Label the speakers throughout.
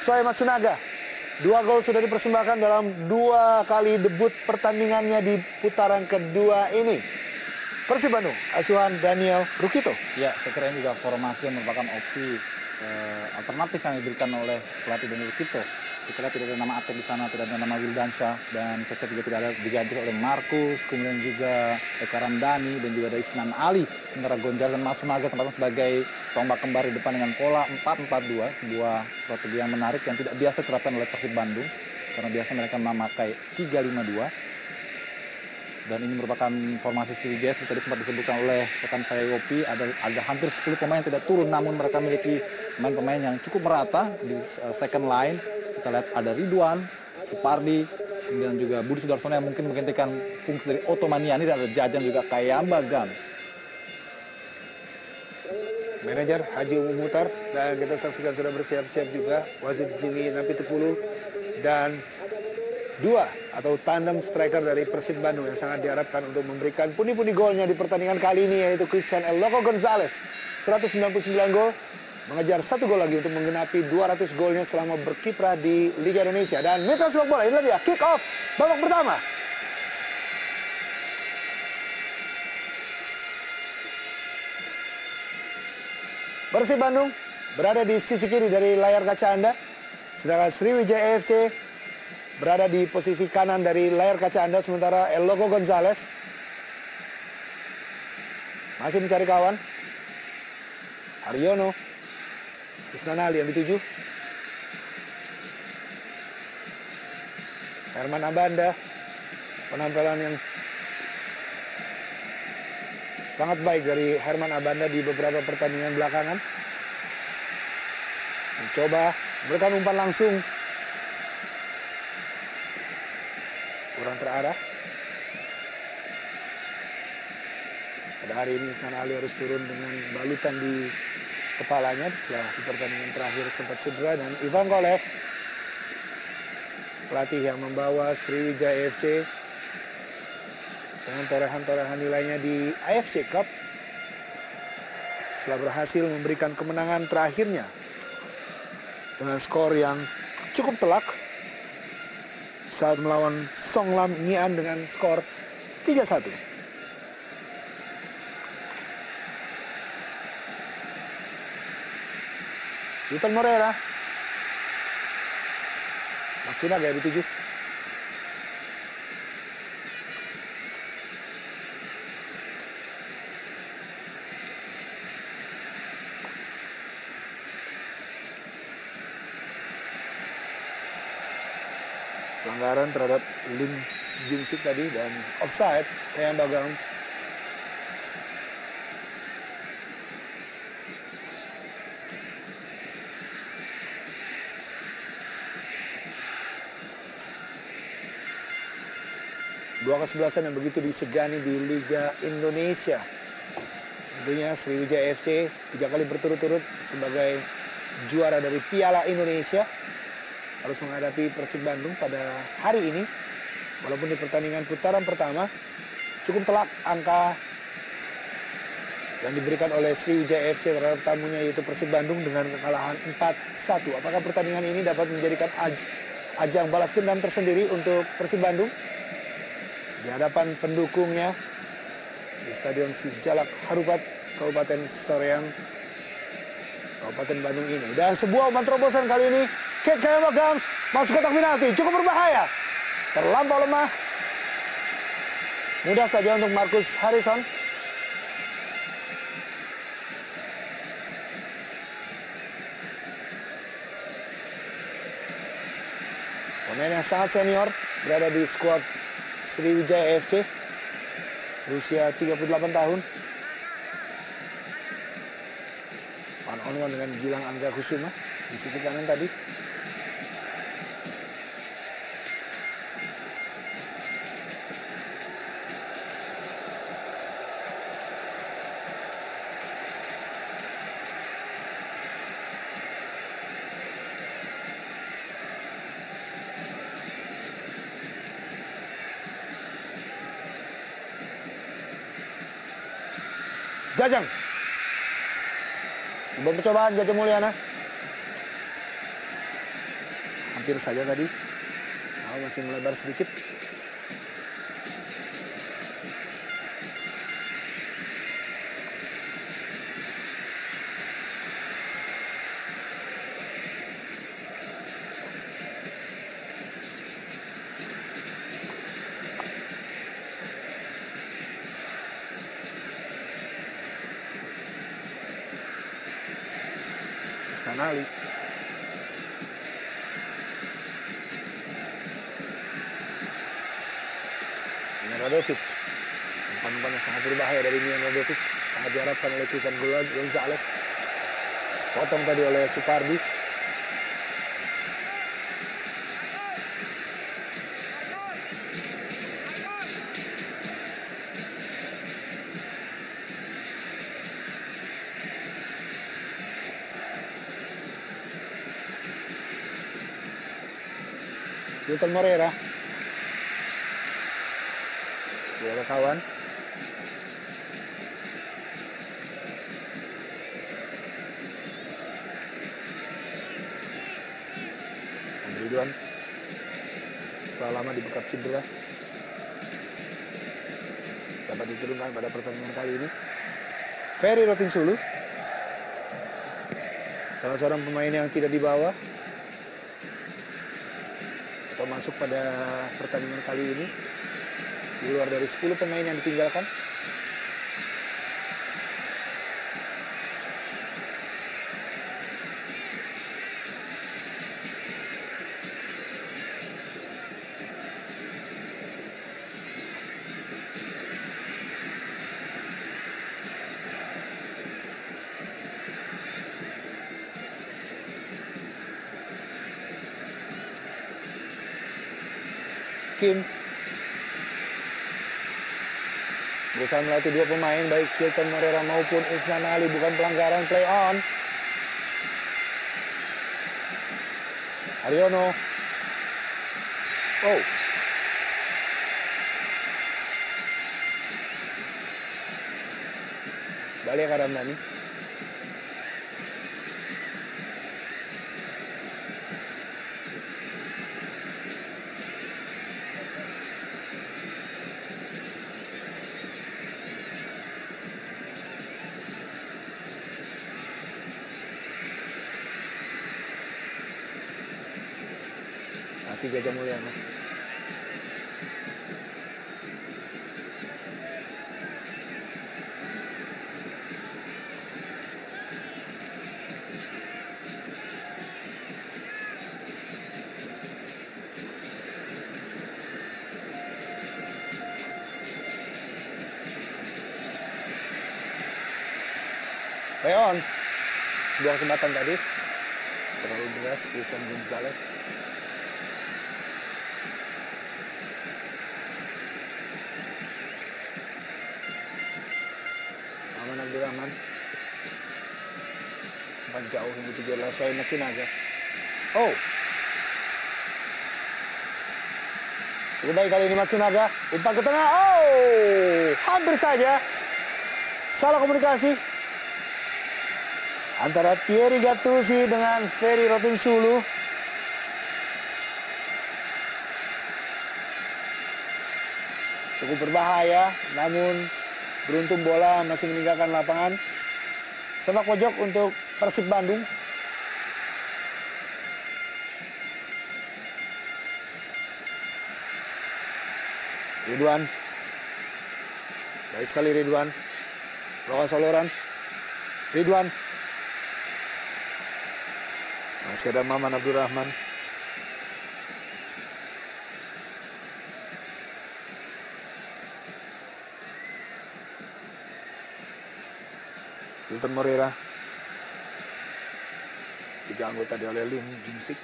Speaker 1: Shohei Matsunaga. 2 gol sudah dipersembahkan dalam 2 kali debut pertandingannya di putaran kedua ini. Persib Bandung, asuhan Daniel Rukito.
Speaker 2: Ya, saya kira ini juga formasi yang merupakan opsi alternatif yang diberikan oleh pelatih Daniel Rukito. Kita lihat tidak ada nama Atep di sana, tidak ada nama Wildansyah, dan Cecep juga tidak ada, diganti oleh Markus, kemudian juga Eka Ramdhani, dan juga ada Isnan Ali. Sementara Gonzalez dan Matsunaga tempatnya sebagai tombak kembar di depan dengan pola 4-4-2, sebuah strategi yang menarik yang tidak biasa diterapkan oleh Persib Bandung, karena biasa mereka memakai 3-5-2. Dan ini merupakan formasi Sriwijaya seperti tadi sempat disebutkan oleh rekan saya Yopi, ada hampir 10 pemain yang tidak turun, namun mereka memiliki pemain-pemain yang cukup merata di second line. Kita lihat ada Ridwan, Supardi, kemudian juga Budi Sudarsono yang mungkin menggantikan fungsi dari Otto Maniani, dan ada Jajang juga Kayamba Gams.
Speaker 1: Manajer Haji Umum Mutar, dan kita saksikan sudah bersiap-siap juga wasit Jimmy Napitupulu dan 2 atau tandem striker dari Persib Bandung yang sangat diharapkan untuk memberikan pundi-pundi golnya di pertandingan kali ini, yaitu Christian El Loco Gonzalez, 199 gol, mengejar 1 gol lagi untuk menggenapi 200 golnya selama berkiprah di Liga Indonesia. Dan Mitra Sepak Bola, inilah dia kick off babak pertama. Persib Bandung berada di sisi kiri dari layar kaca Anda, sedangkan Sriwijaya FC berada di posisi kanan dari layar kaca Anda, sementara El Loco Gonzalez masih mencari kawan. Aryono, Isnan Ali yang dituju. Herman Abanda, penampilan yang sangat baik dari Herman Abanda di beberapa pertandingan belakangan. Mencoba memberikan umpan langsung, kurang terarah. Pada hari ini Isnan Ali harus turun dengan balutan di kepalanya setelah di pertandingan terakhir sempat cedera. Dan Ivan Kolev, pelatih yang membawa Sriwijaya FC dengan torehan-torehan nilainya di AFC Cup, setelah berhasil memberikan kemenangan terakhirnya dengan skor yang cukup telak saat melawan Songlam Nyian dengan skor 3-1. Yutan Morera, Matsunaga yang dituju. Pelanggaran terhadap Lim Jungsik tadi dan offside Kayamba Gams. Dua kesebelasan yang begitu disegani di Liga Indonesia. Tentunya Sriwijaya FC 3 kali berturut-turut sebagai juara dari Piala Indonesia harus menghadapi Persib Bandung pada hari ini. Walaupun di pertandingan putaran pertama cukup telak angka yang diberikan oleh Sriwijaya FC terhadap tamunya, yaitu Persib Bandung, dengan kekalahan 4-1. Apakah pertandingan ini dapat menjadikan ajang balas dendam tersendiri untuk Persib Bandung di hadapan pendukungnya di Stadion Sijalak Harupat, Kabupaten Soreang, Kabupaten Bandung ini. Dan sebuah umpan terobosan kali ini, Kate Kayamba Gams masuk kotak penalti, cukup berbahaya, terlampau lemah, mudah saja untuk Marcus Harrison. Pemain yang sangat senior berada di skuad Sriwijaya FC, berusia 38 tahun. One on one dengan Gilang Angga Kusuma di sisi kanan tadi. Jajang. Coba percobaan Jajang Mulyana. hampir saja tadi. Masih melebar sedikit. Isnanali. Radovic. Umpan-umpan yang sangat berbahaya dari Mian Radovic. Sangat diharapkan oleh Christian Gonzalez. Potong tadi oleh Supardi. Wilton Moreira. Dua kawan. Ridwan setelah lama dibekap cedera dapat diturunkan pada pertandingan kali ini. Ferry Rotinsulu, salah seorang pemain yang tidak dibawa atau masuk pada pertandingan kali ini, di luar dari 10 pemain yang ditinggalkan. Kim berusaha melatih dua pemain baik Wilton Moreira maupun Isnanali, bukan pelanggaran, play on. Ariono. Oh. Balik Karamdani. Masih Jaja Mulyana. Leon. Sebuah kesempatan tadi. Terlalu deras Christian Gonzalez. Abdurrahman. Umpan jauh yang dituju oleh Shohei Matsunaga. Oh. Cukup baik kali ini Matsunaga. Umpan ke tengah. Oh. Hampir saja. Salah komunikasi antara Thierry Gattuso dengan Ferry Rotinsulu. Cukup berbahaya, namun beruntung bola masih meninggalkan lapangan. Sepak pojok untuk Persib Bandung. Ridwan. Baik sekali Ridwan. Melakukan soloran. Ridwan. Masih ada Maman Abdurrahman. Wilton Moreira diganggu tadi oleh Lim Jumsik.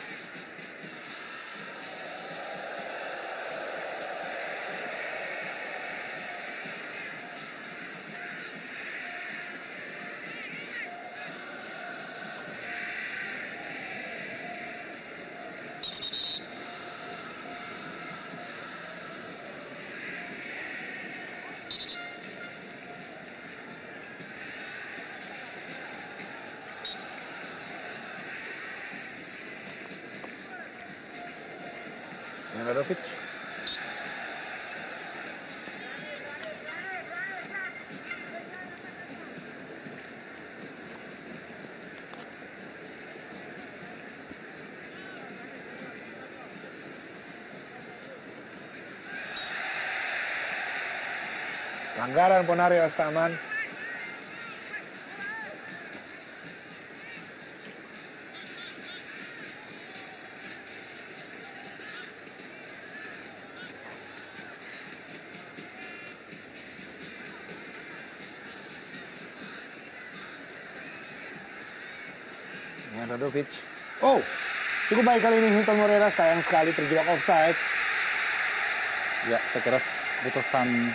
Speaker 1: Nenadarovic. Pelanggaran Ponario Astaman. Nenadarovic. Oh, cukup baik kali ini Hilton Moreira, sayang sekali terjebak offside.
Speaker 2: Ya, saya kira putusan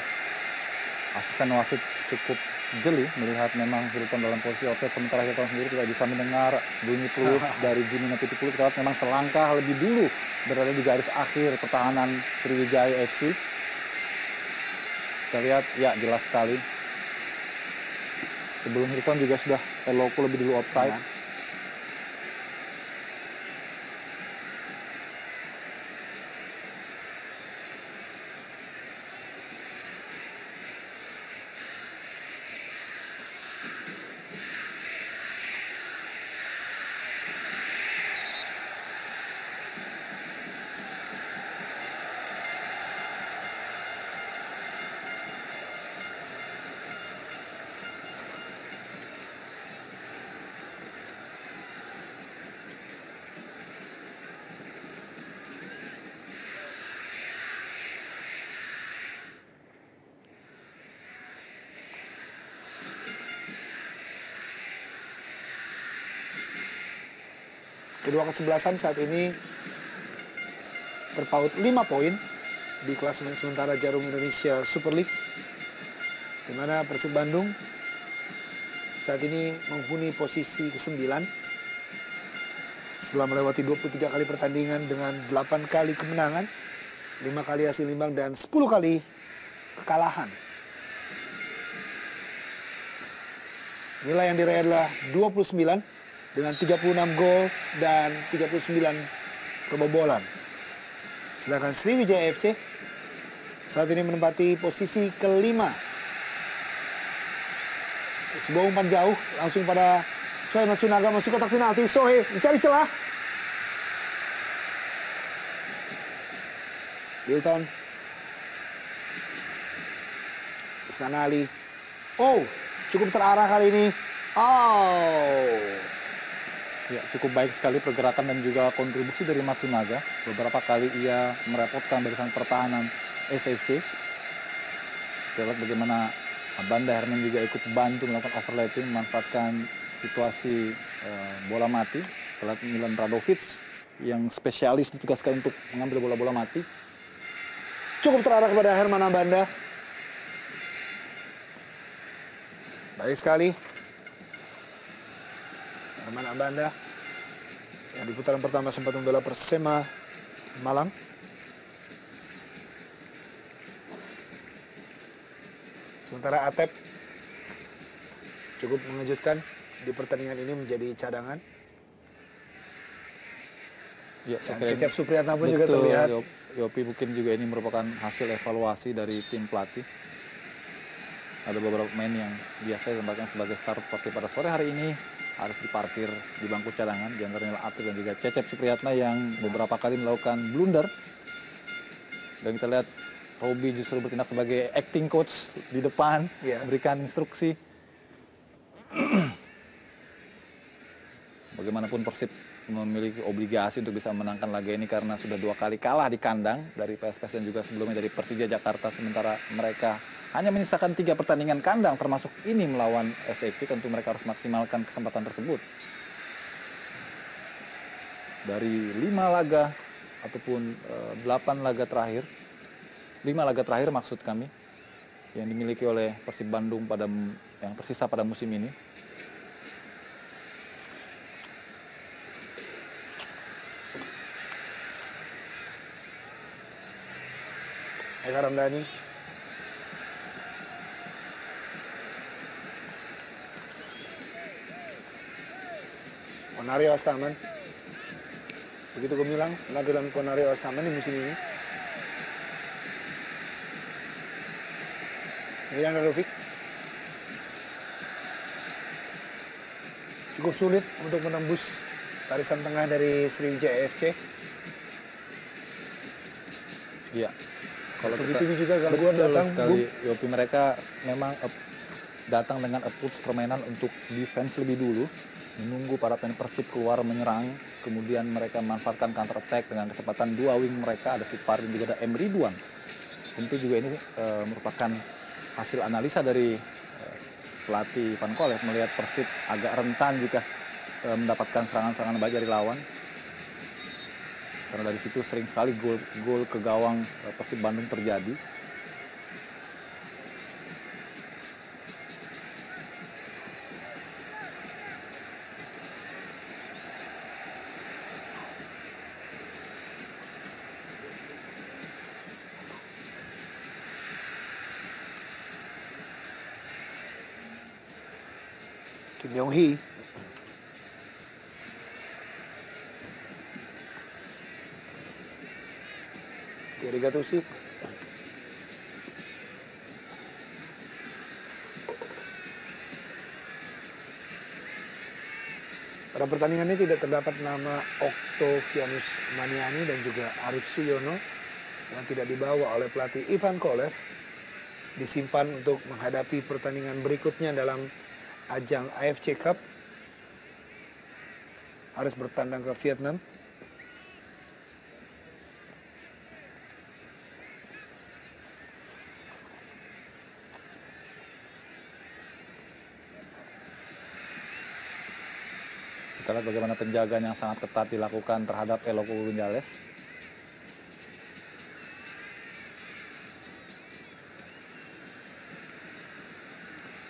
Speaker 2: asisten wasit cukup jeli melihat memang Hilton dalam posisi offside, sementara Hilton sendiri tidak bisa mendengar bunyi peluit dari Jimmy Napitupulu. Kita lihat memang selangkah lebih dulu berada di garis akhir pertahanan Sriwijaya FC. Kita lihat, ya jelas sekali. Sebelum Hilton juga sudah Eloko lebih dulu offside.
Speaker 1: Ya. Kedua kesebelasan saat ini terpaut 5 poin di klasemen sementara Jarum Indonesia Super League, di mana Persib Bandung saat ini menghuni posisi ke-9 setelah melewati 23 kali pertandingan dengan 8 kali kemenangan, 5 kali hasil imbang, dan 10 kali kekalahan. Nilai yang diraih adalah 29 dengan 36 gol dan 39 kebobolan. Sedangkan Sriwijaya FC saat ini menempati posisi kelima. Sebuah umpan jauh langsung pada Sohei Matsunaga, masuk kotak penalti. Sohei mencari celah. Hilton. Istanali. Oh, cukup terarah kali ini. Oh.
Speaker 2: Ya, cukup baik sekali pergerakan dan juga kontribusi dari Matsunaga. Beberapa kali ia merepotkan barisan pertahanan SFC. Kita lihat bagaimana Banda Herman juga ikut bantu melakukan overlapping, memanfaatkan situasi bola mati. Kita lihat Milan Radovic yang spesialis ditugaskan untuk mengambil bola-bola mati.
Speaker 1: Cukup terarah kepada Herman Abanda. Baik sekali. Herman Abanda yang di putaran pertama sempat membela Persema Malang. Sementara Atep cukup mengejutkan di pertandingan ini menjadi cadangan.
Speaker 2: Ya,
Speaker 1: Dan Cecep Supriyatna pun juga terlihat.
Speaker 2: Yopi mungkin juga ini merupakan hasil evaluasi dari tim pelatih. Ada beberapa pemain yang biasa ditempatkan sebagai start seperti pada sore hari ini harus diparkir di bangku cadangan, di antaranya Atep dan juga Cecep Supriyatna yang beberapa kali melakukan blunder. Dan kita lihat Robi justru bertindak sebagai acting coach di depan, memberikan instruksi. Bagaimanapun Persib memiliki obligasi untuk bisa menangkan laga ini karena sudah 2 kali kalah di kandang dari PSPS dan juga sebelumnya dari Persija Jakarta, sementara mereka hanya menyisakan 3 pertandingan kandang termasuk ini melawan SFC. Tentu mereka harus maksimalkan kesempatan tersebut. Dari 5 laga ataupun 8 laga terakhir, 5 laga terakhir maksud kami, yang dimiliki oleh Persib Bandung yang tersisa pada musim ini.
Speaker 1: Eka Ramdhani. Ponario Astaman. Begitu gemilang penampilan Ponario Astaman di musim ini. Milian Handanovic. Cukup sulit untuk menembus barisan tengah dari Sriwijaya FC.
Speaker 2: Iya. Kalau
Speaker 1: begitu juga gangguan datang
Speaker 2: sekali, Yopi, mereka memang datang dengan approach permainan untuk defense lebih dulu, menunggu para pemain Persib keluar menyerang, kemudian mereka memanfaatkan counter attack dengan kecepatan dua wing mereka, ada si Par dan juga ada M. Ridwan. Tentu juga ini merupakan hasil analisa dari pelatih Ivan Kolev melihat Persib agak rentan jika mendapatkan serangan-serangan baik dari lawan. Karena dari situ sering sekali gol ke gawang Persib Bandung terjadi.
Speaker 1: Kim Yong Hee. Thierry Gattuso. Pada pertandingan ini tidak terdapat nama Oktavianus Maniani dan juga Arif Suyono yang tidak dibawa oleh pelatih Ivan Kolev, disimpan untuk menghadapi pertandingan berikutnya dalam ajang AFC Cup. Harus bertandang ke Vietnam.
Speaker 2: Kita lihat bagaimana penjagaan yang sangat ketat dilakukan terhadap Eloko Gonzalez.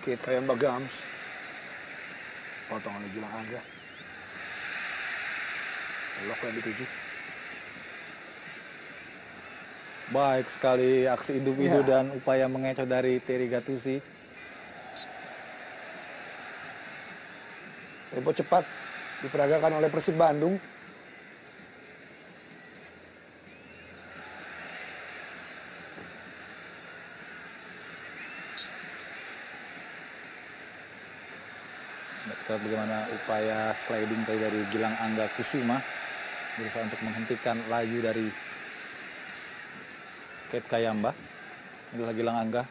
Speaker 1: Kate Kayamba Gams. Potong oleh Gilang Angga. Eloko yang dituju.
Speaker 2: Baik sekali aksi individu dan upaya mengecoh dari Thierry Gattuso.
Speaker 1: Tempo cepat diperagakan oleh Persib Bandung.
Speaker 2: Kita lihat bagaimana upaya sliding dari Gilang Angga Kusuma berusaha untuk menghentikan laju dari Kate Kayamba. Inilah Gilang Angga.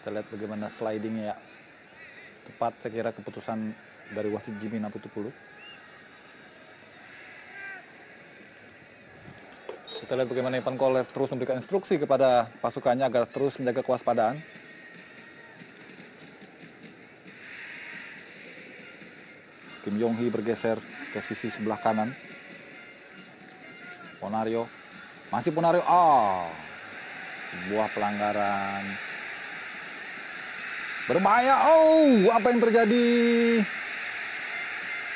Speaker 2: Kita lihat bagaimana slidingnya ya. Tepat saya kira keputusan dari wasit Jimmy Naputupulu. Kita lihat bagaimana Ivan Kolev terus memberikan instruksi kepada pasukannya agar terus menjaga kewaspadaan. Kim Yong Hee bergeser ke sisi sebelah kanan. Ponario. Masih Ponario. Sebuah pelanggaran. Berbahaya. Apa yang terjadi?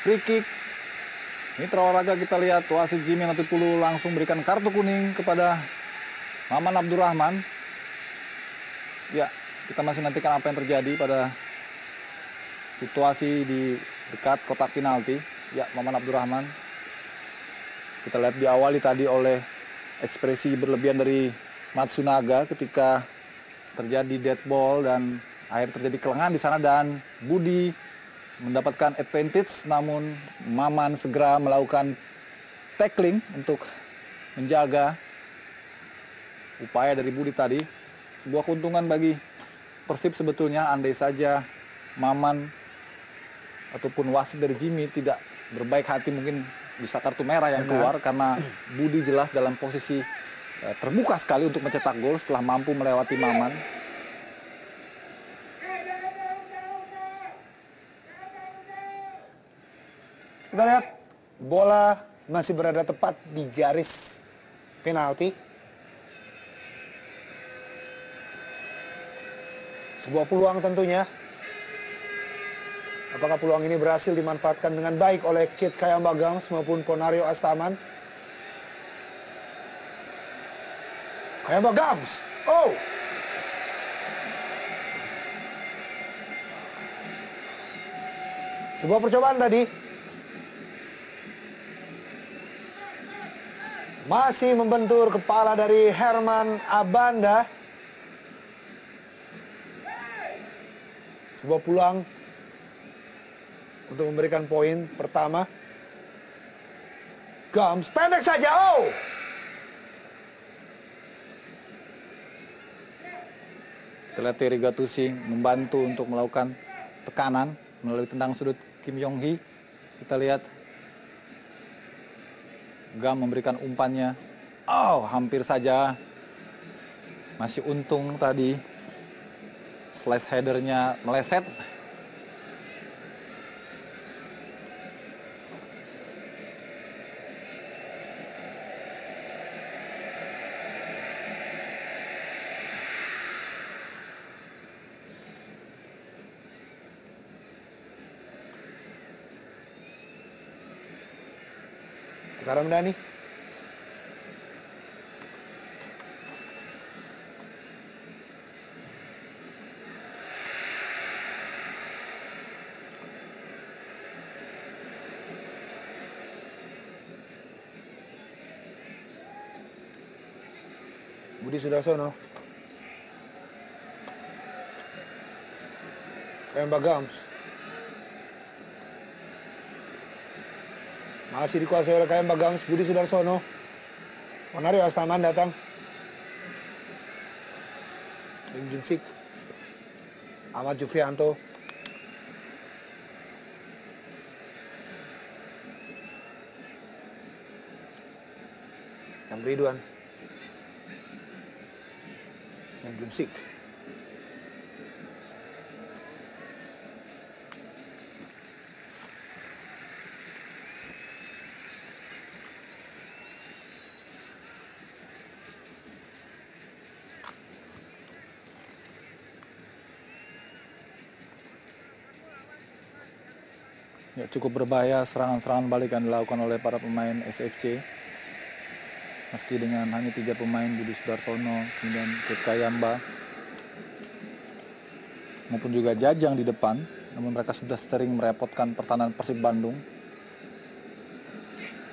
Speaker 2: Free kick. Mitra olahraga kita lihat wasit Jimmy Naputupulu langsung berikan kartu kuning kepada Maman Abdurrahman. Ya, kita masih nantikan apa yang terjadi pada situasi di dekat kotak penalti. Ya, Maman Abdurrahman. Kita lihat diawali tadi oleh ekspresi berlebihan dari Matsunaga ketika terjadi dead ball dan akhirnya terjadi kelengahan di sana dan Budi mendapatkan advantage, namun Maman segera melakukan tackling untuk menjaga upaya dari Budi tadi. Sebuah keuntungan bagi Persib sebetulnya, andai saja Maman ataupun wasit dari Jimmy tidak berbaik hati, mungkin bisa kartu merah yang keluar karena Budi jelas dalam posisi terbuka sekali untuk mencetak gol setelah mampu melewati Maman.
Speaker 1: Kita lihat bola masih berada tepat di garis penalti. Sebuah peluang tentunya. Apakah peluang ini berhasil dimanfaatkan dengan baik oleh Kate Kayamba Gams maupun Ponario Astaman? Kayamba Gams. Sebuah percobaan tadi. Masih membentur kepala dari Herman Abanda. Sebuah peluang untuk memberikan poin pertama. Gams pendek saja. Oh!
Speaker 2: Kita lihat Terry Gattuso membantu untuk melakukan tekanan melalui tendang sudut Kim Yong Hee. Kita lihat Gam memberikan umpannya. Oh, hampir saja. Masih untung tadi slash headernya meleset.
Speaker 1: Ramdhani. Budi Sudarsono. Kemba Gams. Masih dikuasai oleh Kemba Gams. Budi Sudarsono. Mario Astaman datang. Lim Junsik. Ahmad Jufrianto. Yang Ridwan. Lim Junsik.
Speaker 2: Ya, cukup berbahaya serangan-serangan balik yang dilakukan oleh para pemain SFC. Meski dengan hanya 3 pemain, Budi Sudarsono, kemudian Ketka Yamba, maupun juga Jajang di depan, namun mereka sudah sering merepotkan pertahanan Persib Bandung.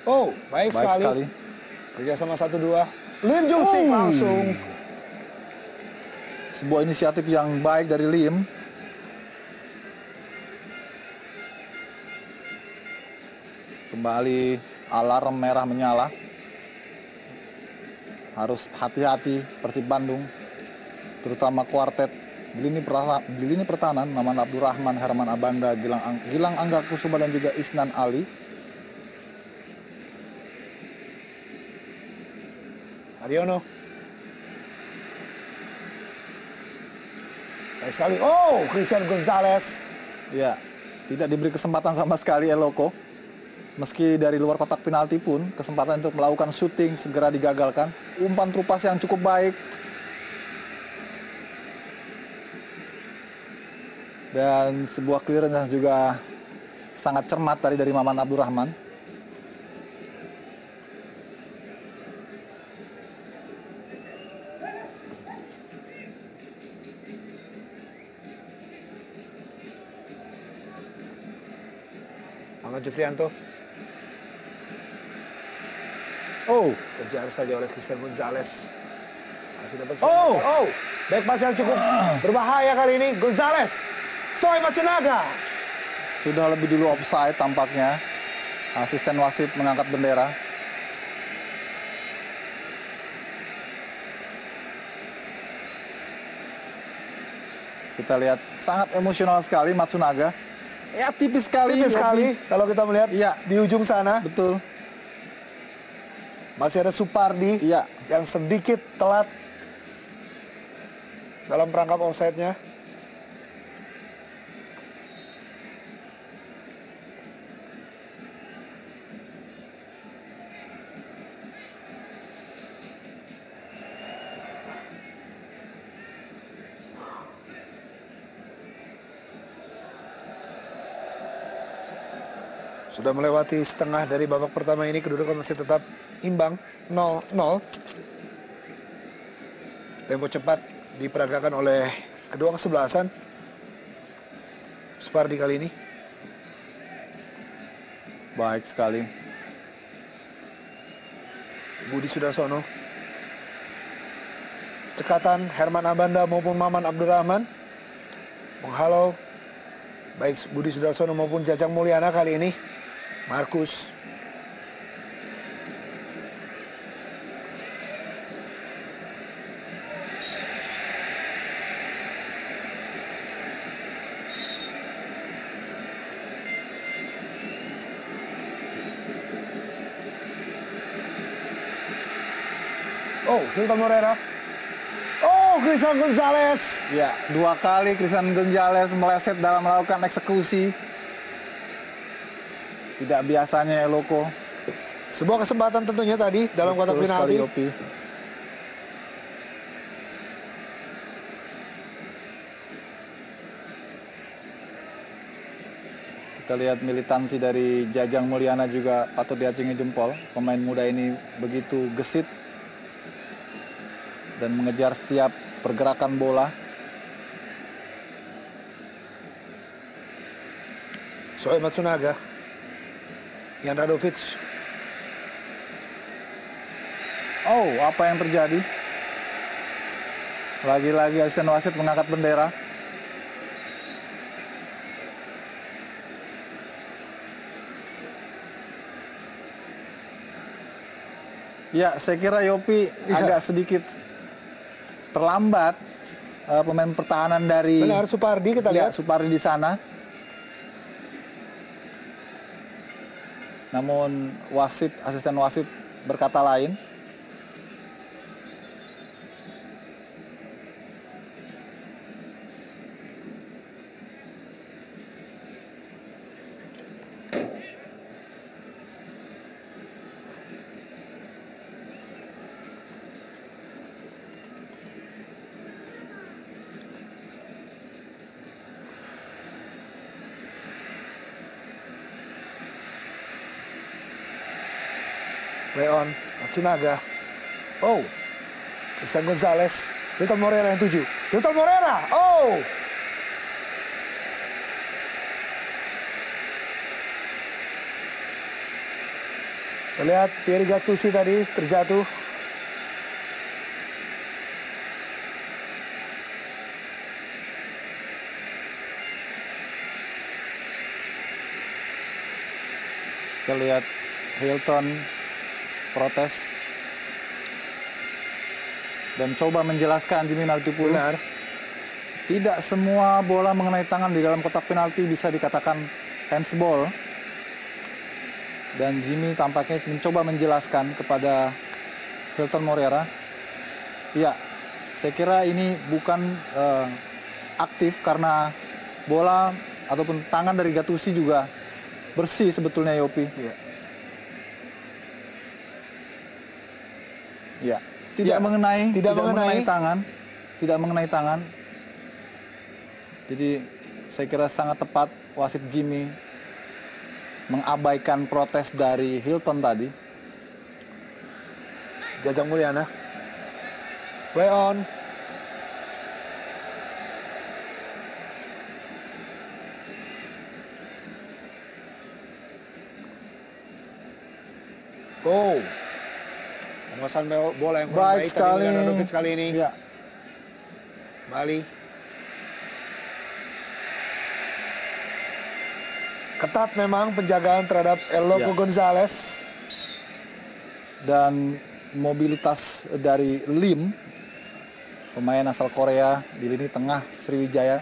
Speaker 1: Oh, baik sekali. Kerjasama 1-2. Lim Junsik langsung.
Speaker 2: Sebuah inisiatif yang baik dari Lim. Kembali alarm merah menyala. Harus hati-hati Persib Bandung, terutama kuartet di lini pertahanan Maman Abdurrahman, Herman Abanda, Gilang Angga Kusuma dan juga Isnan Ali.
Speaker 1: Ariono. Baik sekali. Oh, Christian Gonzalez.
Speaker 2: Ya, tidak diberi kesempatan sama sekali Eloko. Meski dari luar kotak penalti pun, kesempatan untuk melakukan syuting segera digagalkan. Umpan trupas yang cukup baik. Dan sebuah clearance yang juga sangat cermat tadi dari Maman Abdurrahman.
Speaker 1: Ahmad Jufrianto.
Speaker 2: Oh,
Speaker 1: kejar saja oleh Christian Gonzalez. Masih dapat. Oh, back pass yang cukup berbahaya kali ini. Gonzalez. Soy Matsunaga.
Speaker 2: Sudah lebih dulu offside tampaknya. Asisten wasit mengangkat bendera. Kita lihat sangat emosional sekali Matsunaga. Ya tipis sekali.
Speaker 1: Tipis sekali kalau kita melihat
Speaker 2: ya
Speaker 1: di ujung sana.
Speaker 2: Betul.
Speaker 1: Masih ada Supardi yang sedikit telat dalam perangkap offside-nya. Sudah melewati setengah dari babak pertama ini, kedudukan masih tetap imbang 0-0. Tempo cepat diperagakan oleh kedua kesebelasan. Supardi kali ini.
Speaker 2: Baik sekali.
Speaker 1: Budi Sudarsono. Cekatan Herman Abanda maupun Maman Abdurrahman menghalau baik Budi Sudarsono maupun Jajang Mulyana kali ini. Markus. Oh, Hilton Morera. Oh, Christian Gonzalez.
Speaker 2: Ya, 2 kali Christian Gonzalez meleset dalam melakukan eksekusi. Tidak biasanya Eloko.
Speaker 1: Sebuah kesempatan tentunya tadi dalam kotak
Speaker 2: Betul sekali,
Speaker 1: penalti.
Speaker 2: Yopi. Kita lihat militansi dari Jajang Mulyana juga patut diacungi jempol. Pemain muda ini begitu gesit dan mengejar setiap pergerakan bola.
Speaker 1: Shohei Matsunaga. Jan Radovic.
Speaker 2: Oh, apa yang terjadi? Lagi-lagi asisten wasit mengangkat bendera. Ya, saya kira Yopi agak sedikit terlambat pemain pertahanan dari
Speaker 1: Benar, Supardi kita lihat.
Speaker 2: Supardi di sana. Namun asisten wasit berkata lain.
Speaker 1: Leon Matsunaga. Oh, Christian Gonzalez. Hilton Morera yang 7. Hilton Morera. Oh. Terlihat Thierry Gattuso tadi terjatuh.
Speaker 2: Kita lihat Hilton protes dan coba menjelaskan Jimmy Naltipulu.
Speaker 1: Benar.
Speaker 2: Tidak semua bola mengenai tangan di dalam kotak penalti bisa dikatakan handsball. Dan Jimmy tampaknya mencoba menjelaskan kepada Hilton Morera. Ya, saya kira ini bukan aktif karena bola ataupun tangan dari Gattuso juga bersih sebetulnya, Yopi.
Speaker 1: Ya.
Speaker 2: Ya, tidak mengenai tangan, tidak mengenai tangan. Jadi saya kira sangat tepat wasit Jimmy mengabaikan protes dari Hilton tadi.
Speaker 1: Jajang Mulyana. Play on. Go. Penguasaan bola yang
Speaker 2: Baik sekali.
Speaker 1: Radovic kali ini.
Speaker 2: Ya.
Speaker 1: Bali. Ketat memang penjagaan terhadap Eloko Gonzalez.
Speaker 2: Dan mobilitas dari Lim, pemain asal Korea di lini tengah Sriwijaya,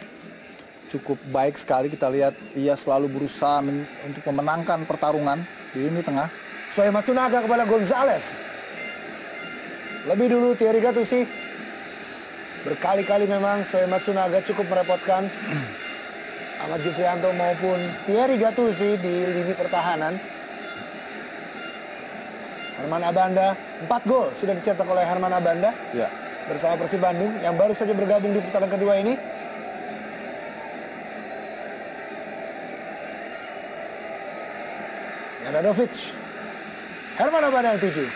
Speaker 2: cukup baik sekali. Kita lihat ia selalu berusaha untuk memenangkan pertarungan di lini tengah.
Speaker 1: Shohei Matsunaga kepada Gonzalez. Lebih dulu Thierry Gattuso. Berkali-kali memang Shohei Matsunaga cukup merepotkan Ahmad Jufrianto maupun Thierry Gattuso di lini pertahanan. Herman Abanda, 4 gol sudah dicetak oleh Herman Abanda bersama Persib Bandung yang baru saja bergabung di putaran kedua ini. Radovic. Herman Abanda yang 7.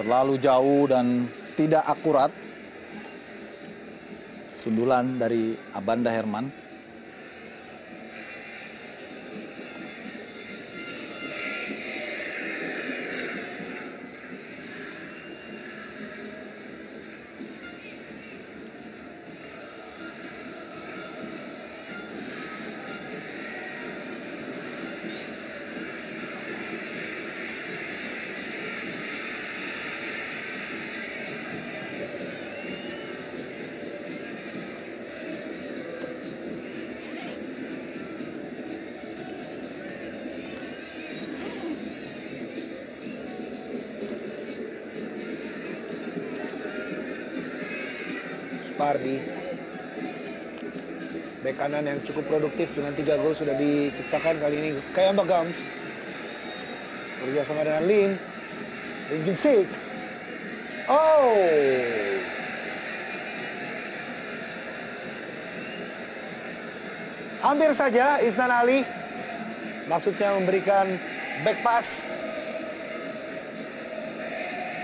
Speaker 2: Terlalu jauh dan tidak akurat. Sundulan dari Abanda Herman.
Speaker 1: Pardi. Bek kanan yang cukup produktif dengan 3 gol sudah diciptakan kali ini. Kayamba Gams bekerjasama dengan Lim Jun-sik. Oh, hampir saja Isnan Ali maksudnya memberikan back pass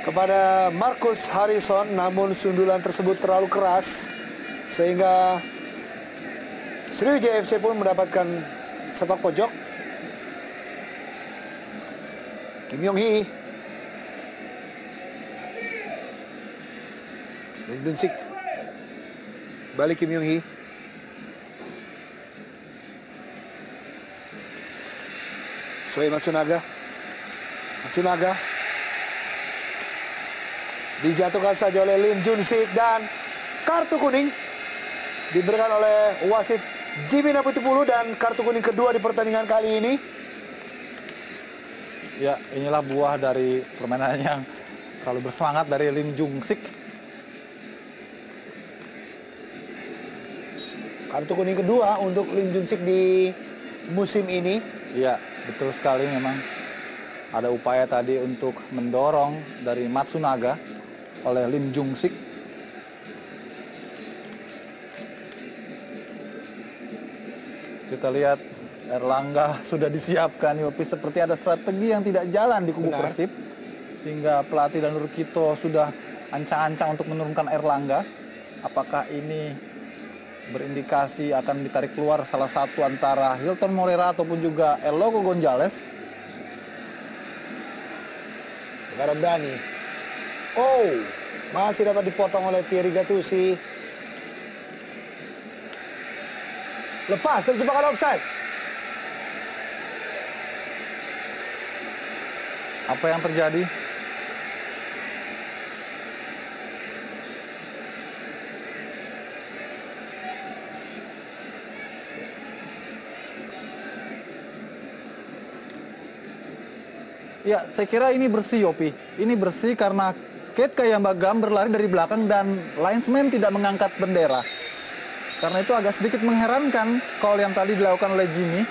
Speaker 1: kepada Marcus Harrison, namun sundulan tersebut terlalu keras sehingga Sriwijaya FC pun mendapatkan sepak pojok. Kim Yong Hee, Lim Jun-sik, balik Kim Yong Hee. Soi Matsunaga dijatuhkan saja oleh Lim Jun-sik dan kartu kuning diberikan oleh wasit Jimina Putipulu dan kartu kuning kedua di pertandingan kali ini.
Speaker 2: Ya, inilah buah dari permainan yang terlalu bersemangat dari Lim Jun-sik.
Speaker 1: Kartu kuning kedua untuk Lim Jun-sik di musim ini.
Speaker 2: Iya, betul sekali memang. Ada upaya tadi untuk mendorong dari Matsunaga oleh Lim Jun-sik. Kita lihat Erlangga sudah disiapkan, Yopi, seperti ada strategi yang tidak jalan di kubu Persib. Sehingga pelatih dan Nurkito sudah ancang-ancang untuk menurunkan Erlangga. Apakah ini berindikasi akan ditarik keluar salah satu antara Hilton Moreira ataupun juga Elogo Gonzalez?
Speaker 1: Garab Dani. Oh, masih dapat dipotong oleh Thierry Gattuso. Lepas dari jebakan offside.
Speaker 2: Apa yang terjadi? Ya, saya kira ini bersih, Yopi. Ini bersih karena Kate Kayamba Gam berlari dari belakang dan linesman tidak mengangkat bendera. Karena itu agak sedikit mengherankan call yang tadi dilakukan oleh Jimmy.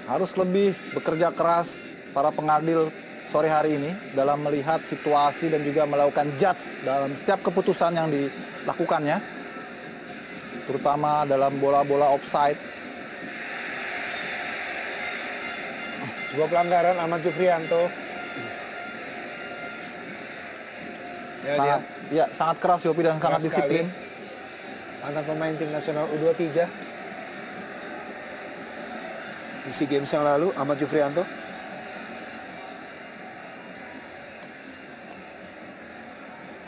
Speaker 2: Harus lebih bekerja keras para pengadil sore hari ini dalam melihat situasi dan juga melakukan judge dalam setiap keputusan yang dilakukannya, terutama dalam bola-bola offside.
Speaker 1: Sebuah pelanggaran Ahmad Jufrianto.
Speaker 2: Sangat keras, Yopi, dan sangat disiplin.
Speaker 1: Mantan pemain tim nasional U23 di SEA Games yang lalu, Ahmad Jufrianto.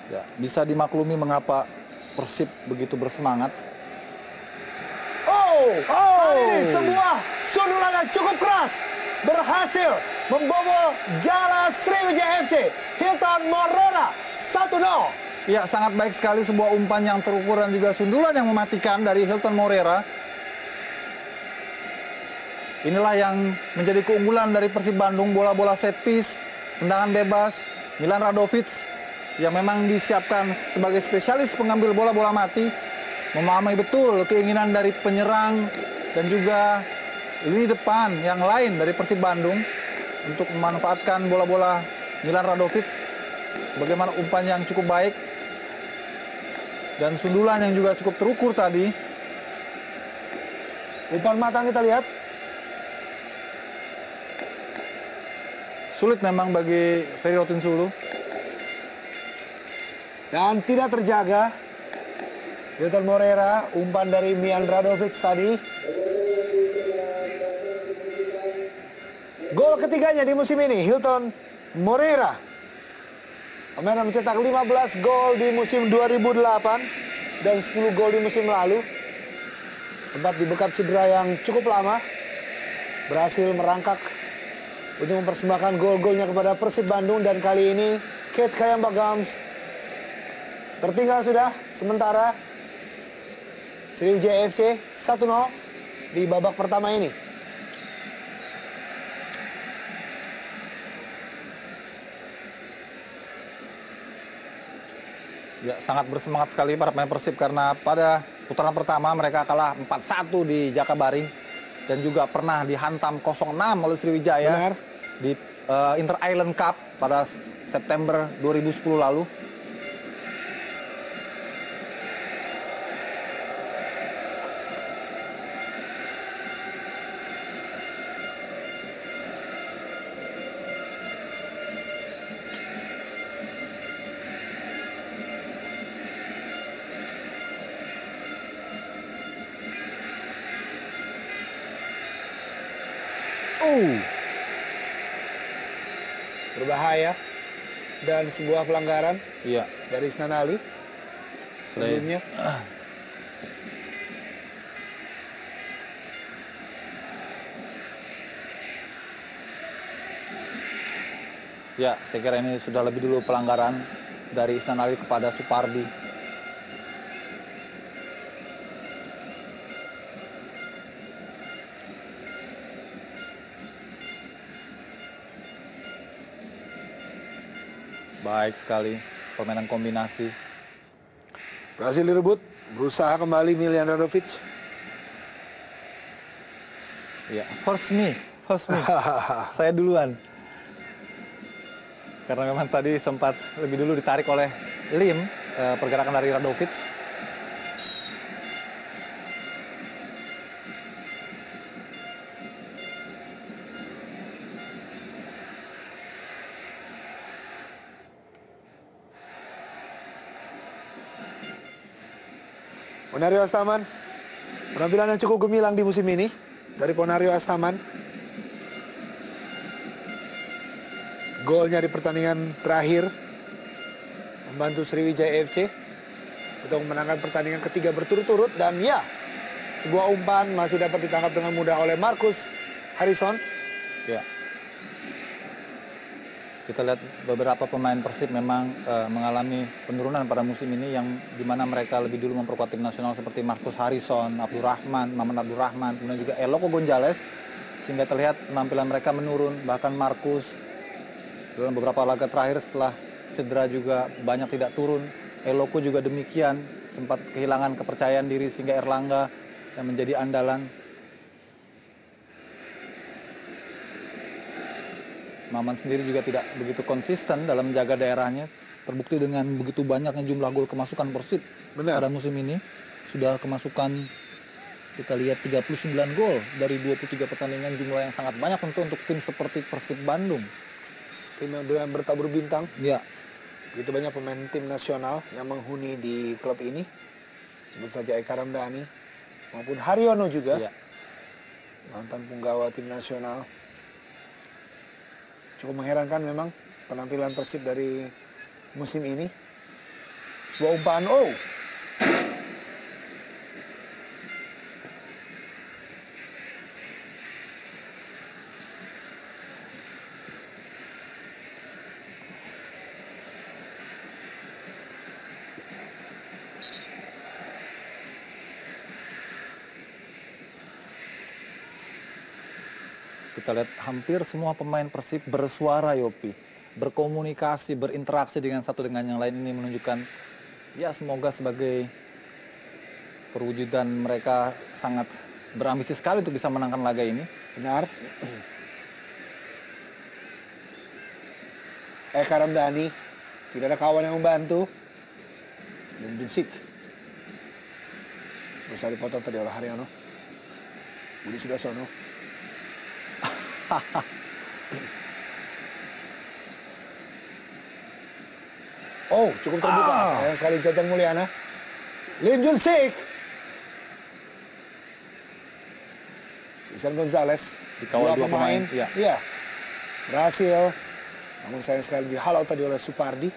Speaker 2: Ya, bisa dimaklumi mengapa Persib begitu bersemangat.
Speaker 1: Ini sebuah sundulan yang cukup keras berhasil membobol jala Sriwijaya FC. Hilton Moreira 1-0.
Speaker 2: Ya, sangat baik sekali sebuah umpan yang terukur dan juga sundulan yang mematikan dari Hilton Moreira. Inilah yang menjadi keunggulan dari Persib Bandung, bola-bola set piece, tendangan bebas, Milan Radovic yang memang disiapkan sebagai spesialis pengambil bola-bola mati, memahami betul keinginan dari penyerang dan juga lini depan yang lain dari Persib Bandung untuk memanfaatkan bola-bola Milan Radovic. Bagaimana umpan yang cukup baik dan sundulan yang juga cukup terukur tadi.
Speaker 1: Umpan matang kita lihat.
Speaker 2: Sulit memang bagi Ferry Rotinsulu.
Speaker 1: Dan tidak terjaga. Hilton Moreira, umpan dari Milan Radovic tadi. Gol ketiganya di musim ini, Hilton Moreira. Pemain yang mencetak 15 gol di musim 2008 dan 10 gol di musim lalu. Sempat dibekap cedera yang cukup lama. Berhasil merangkak untuk mempersembahkan gol-golnya kepada Persib Bandung, dan kali ini Kate Kayamba Gams tertinggal sudah sementara Sriwijaya FC 1-0 di babak pertama ini.
Speaker 2: Ya, sangat bersemangat sekali para pemain Persib karena pada putaran pertama mereka kalah 4-1 di Jakabaring dan juga pernah dihantam 0-6 oleh Sriwijaya.
Speaker 1: Benar.
Speaker 2: Di Inter Island Cup pada September 2010 lalu.
Speaker 1: Berbahaya dan sebuah pelanggaran
Speaker 2: Iya.
Speaker 1: dari Isnan Ali sebelumnya.
Speaker 2: Ya, saya kira ini sudah lebih dulu pelanggaran dari Isnan Ali kepada Supardi. Baik sekali permainan kombinasi.
Speaker 1: Berhasil direbut, berusaha kembali Miljan Radovic.
Speaker 2: Ya, first me. Saya duluan. Karena memang tadi sempat lebih dulu ditarik oleh Lim, pergerakan dari Radovic.
Speaker 1: Ponario Astaman, penampilan yang cukup gemilang di musim ini dari Ponario Astaman. Golnya di pertandingan terakhir membantu Sriwijaya FC untuk memenangkan pertandingan ketiga berturut-turut, dan ya, sebuah umpan masih dapat ditangkap dengan mudah oleh Marcus Harrison.
Speaker 2: Ya. Kita lihat beberapa pemain Persib memang mengalami penurunan pada musim ini, yang dimana mereka lebih dulu memperkuat tim nasional seperti Marcus Harrison, Maman Abdurrahman, kemudian juga Eloko Gonzalez, sehingga terlihat penampilan mereka menurun. Bahkan Marcus dalam beberapa laga terakhir setelah cedera juga banyak tidak turun. Eloko juga demikian, sempat kehilangan kepercayaan diri sehingga Erlangga yang menjadi andalan. Maman sendiri juga tidak begitu konsisten dalam menjaga daerahnya. Terbukti dengan begitu banyaknya jumlah gol kemasukan Persib.
Speaker 1: Benar.
Speaker 2: Pada musim ini sudah kemasukan, kita lihat 39 gol dari 23 pertandingan, jumlah yang sangat banyak tentu untuk tim seperti Persib Bandung.
Speaker 1: Tim yang dengan bertabur bintang.
Speaker 2: Ya.
Speaker 1: Begitu banyak pemain tim nasional yang menghuni di klub ini. Sebut saja Eka Ramdhani maupun Haryono juga.
Speaker 2: Ya.
Speaker 1: Mantan punggawa tim nasional. Cukup mengherankan memang penampilan Persib dari musim ini. Sebuah umpan,
Speaker 2: Kita lihat hampir semua pemain Persib bersuara, Yopi, berkomunikasi, berinteraksi dengan satu dengan yang lain. Ini menunjukkan, ya, semoga sebagai perwujudan mereka sangat berambisi sekali untuk bisa menangkan laga ini.
Speaker 1: Benar. Eka Ramdhani, tidak ada kawan yang membantu. Dan Dunsik berusaha dipotong tadi oleh Haryono. Budi Sudarsono. Cukup terbuka. Sayang sekali Jajang Mulyana. Lim Junsik. Isan Gonzalez.
Speaker 2: Dikawal dua pemain.
Speaker 1: Iya. Berhasil. Namun sayang sekali dihalau tadi oleh Supardi.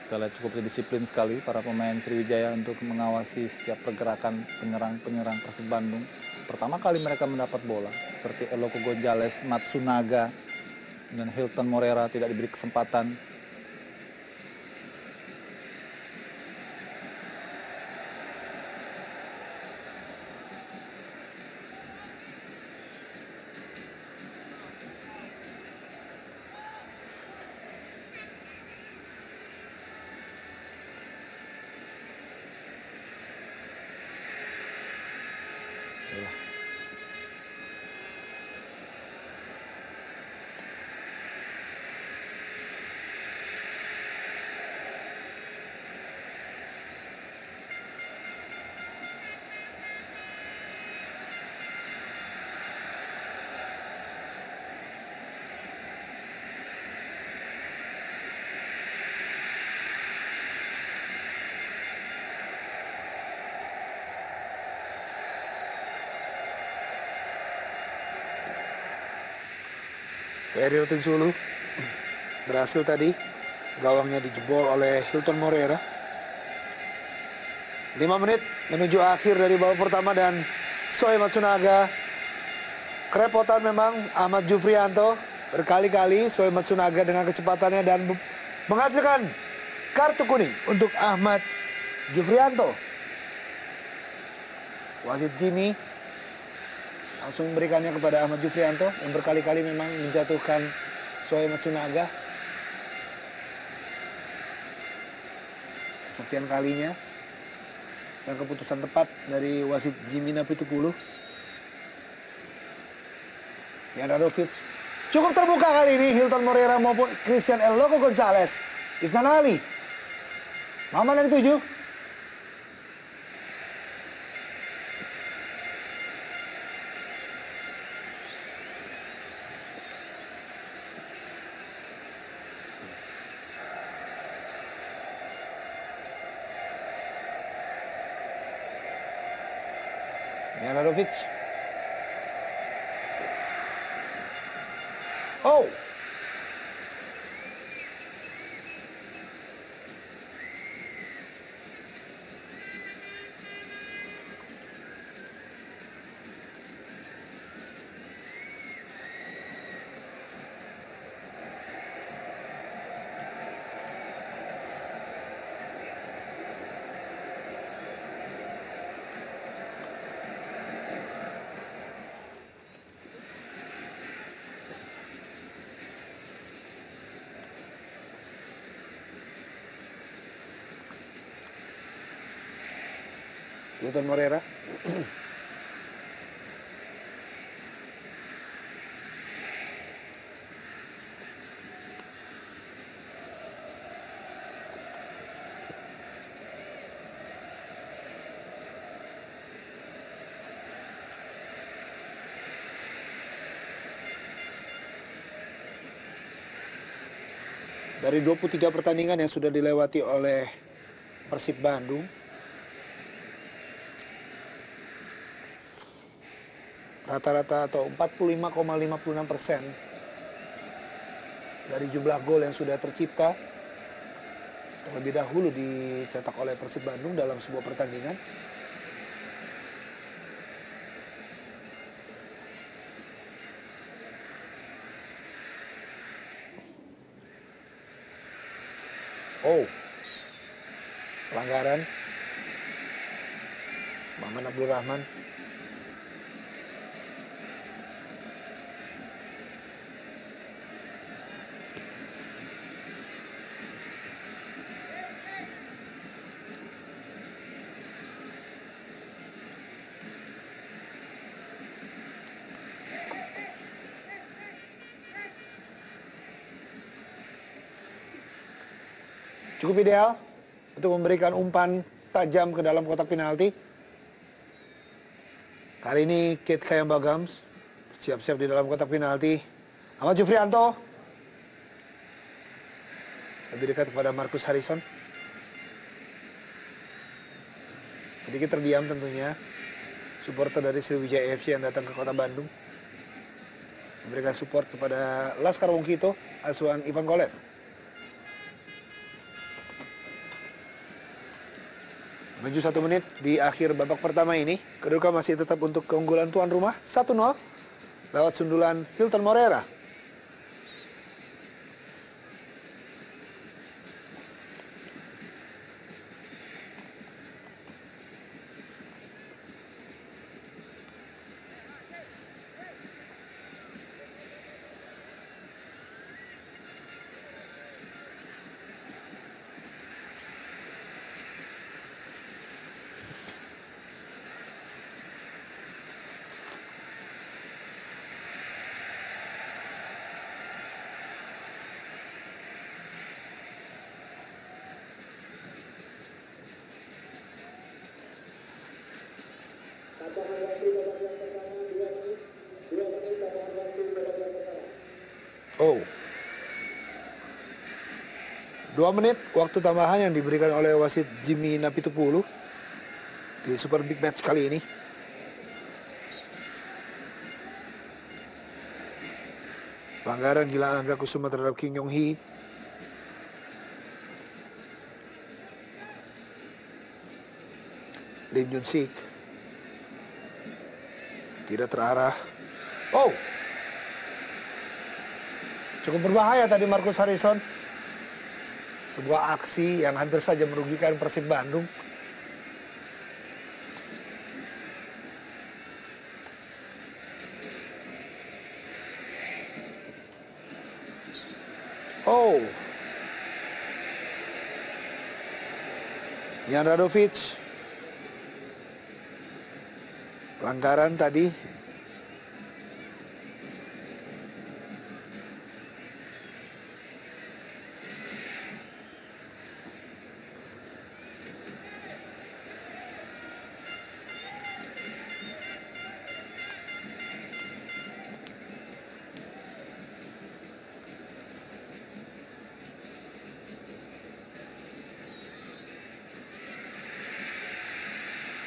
Speaker 2: Kita lihat cukup disiplin sekali para pemain Sriwijaya untuk mengawasi setiap pergerakan penyerang Persib Bandung. Pertama kali mereka mendapat bola, seperti Eloko Gonzalez, Matsunaga, dan Hilton Morera tidak diberi kesempatan.
Speaker 1: Ferry Rotinsulu berhasil tadi. Gawangnya dijebol oleh Hilton Moreira. 5 menit menuju akhir dari babak pertama dan Shohei Matsunaga. Kerepotan memang Ahmad Jufrianto. Berkali-kali Shohei Matsunaga dengan kecepatannya dan menghasilkan kartu kuning untuk Ahmad Jufrianto. Wasit Jimmy langsung memberikannya kepada Ahmad Jufrianto yang berkali-kali memang menjatuhkan Shohei Matsunaga. Sekian kalinya. Dan keputusan tepat dari wasit Jimmy Napitupulu. Yan Radovic cukup terbuka kali ini. Hilton Moreira maupun Christian El Loco Gonzalez. Isnan Ali. Maman dari 7. Janarovic. Oh. Hilton Moreira. Dari 23 pertandingan yang sudah dilewati oleh Persib Bandung, rata-rata atau 45,56% dari jumlah gol yang sudah tercipta terlebih dahulu dicetak oleh Persib Bandung dalam sebuah pertandingan. Oh, pelanggaran Maman Abdul Rahman. Cukup ideal untuk memberikan umpan tajam ke dalam kotak penalti. Kali ini Kate Kayambagams siap-siap di dalam kotak penalti. Ahmad Jufrianto lebih dekat kepada Marcus Harrison. Sedikit terdiam tentunya supporter dari Sriwijaya FC yang datang ke kota Bandung. Memberikan support kepada Laskar Wongkito asuhan Ivan Kolev. Menuju 1 menit di akhir babak pertama ini, kedudukan masih tetap untuk keunggulan tuan rumah 1-0 lewat sundulan Hilton Moreira. Oh, 2 menit waktu tambahan yang diberikan oleh wasit Jimmy Napitupulu di Super Big Match kali ini. Pelanggaran Gilang Angga Kusuma terhadap Kim Yong Hee. Lim Jun Sik. Tidak terarah. Oh! Cukup berbahaya tadi Marcus Harrison. Sebuah aksi yang hampir saja merugikan Persib Bandung. Oh. Jan Radovic. Pelanggaran tadi.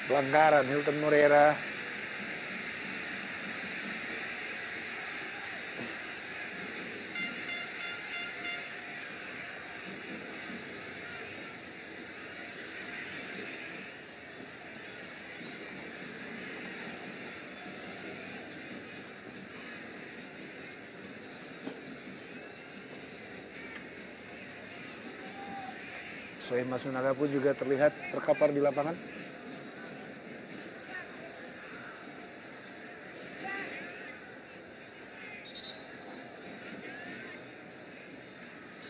Speaker 1: Pelanggaran Hilton Moreira. Sohim Masunaga pun juga terlihat terkapar di lapangan.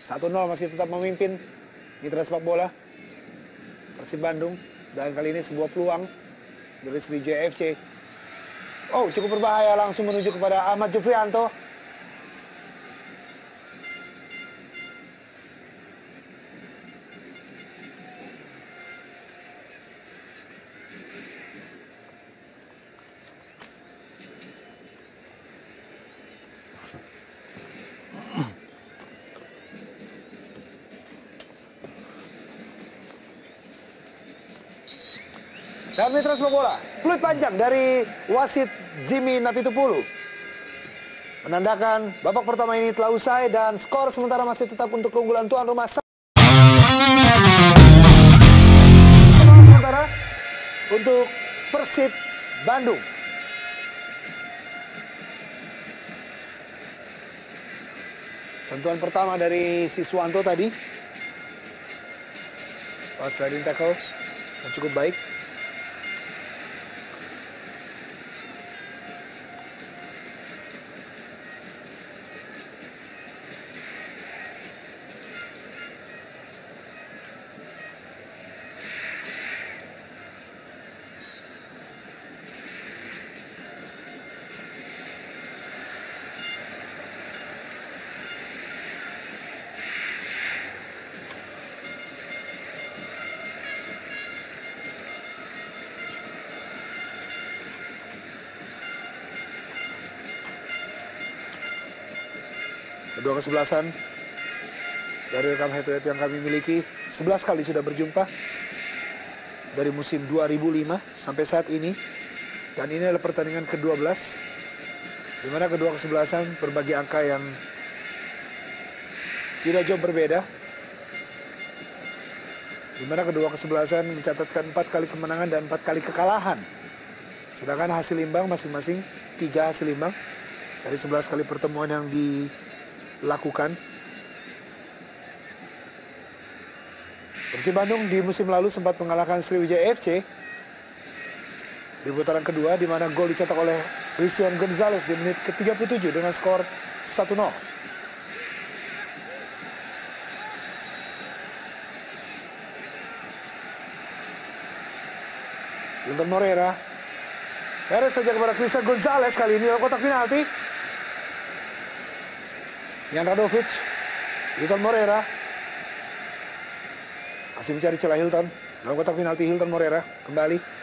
Speaker 1: Satu 0 masih tetap memimpin Mitra Sepak Bola Persib Bandung, dan kali ini sebuah peluang dari Sriwijaya FC. Oh, cukup berbahaya, langsung menuju kepada Ahmad Jufrianto. Dan Mitra Sepak Bola, peluit panjang dari wasit Jimmy Napitupulu menandakan babak pertama ini telah usai dan skor sementara masih tetap untuk keunggulan tuan rumah. Sementara untuk Persib Bandung. Sentuhan pertama dari Siswanto tadi. Sliding tackle yang cukup baik. Kedua kesebelasan dari rekam head to head yang kami miliki, 11 kali sudah berjumpa dari musim 2005 sampai saat ini, dan ini adalah pertandingan ke-12 di mana kedua kesebelasan berbagi angka yang tidak jauh berbeda, di mana kedua kesebelasan mencatatkan 4 kali kemenangan dan 4 kali kekalahan, sedangkan hasil imbang masing-masing 3 hasil imbang dari 11 kali pertemuan yang dilakukan. Persib Bandung di musim lalu sempat mengalahkan Sriwijaya FC di putaran kedua, di mana gol dicetak oleh Christian Gonzalez di menit ke-37 dengan skor 1-0. Hilton Moreira beres saja kepada Christian Gonzalez, kali ini dalam kotak penalti. Jan Radovic, Hilton Moreira masih mencari celah. Hilton dalam kotak penalti. Hilton Moreira kembali.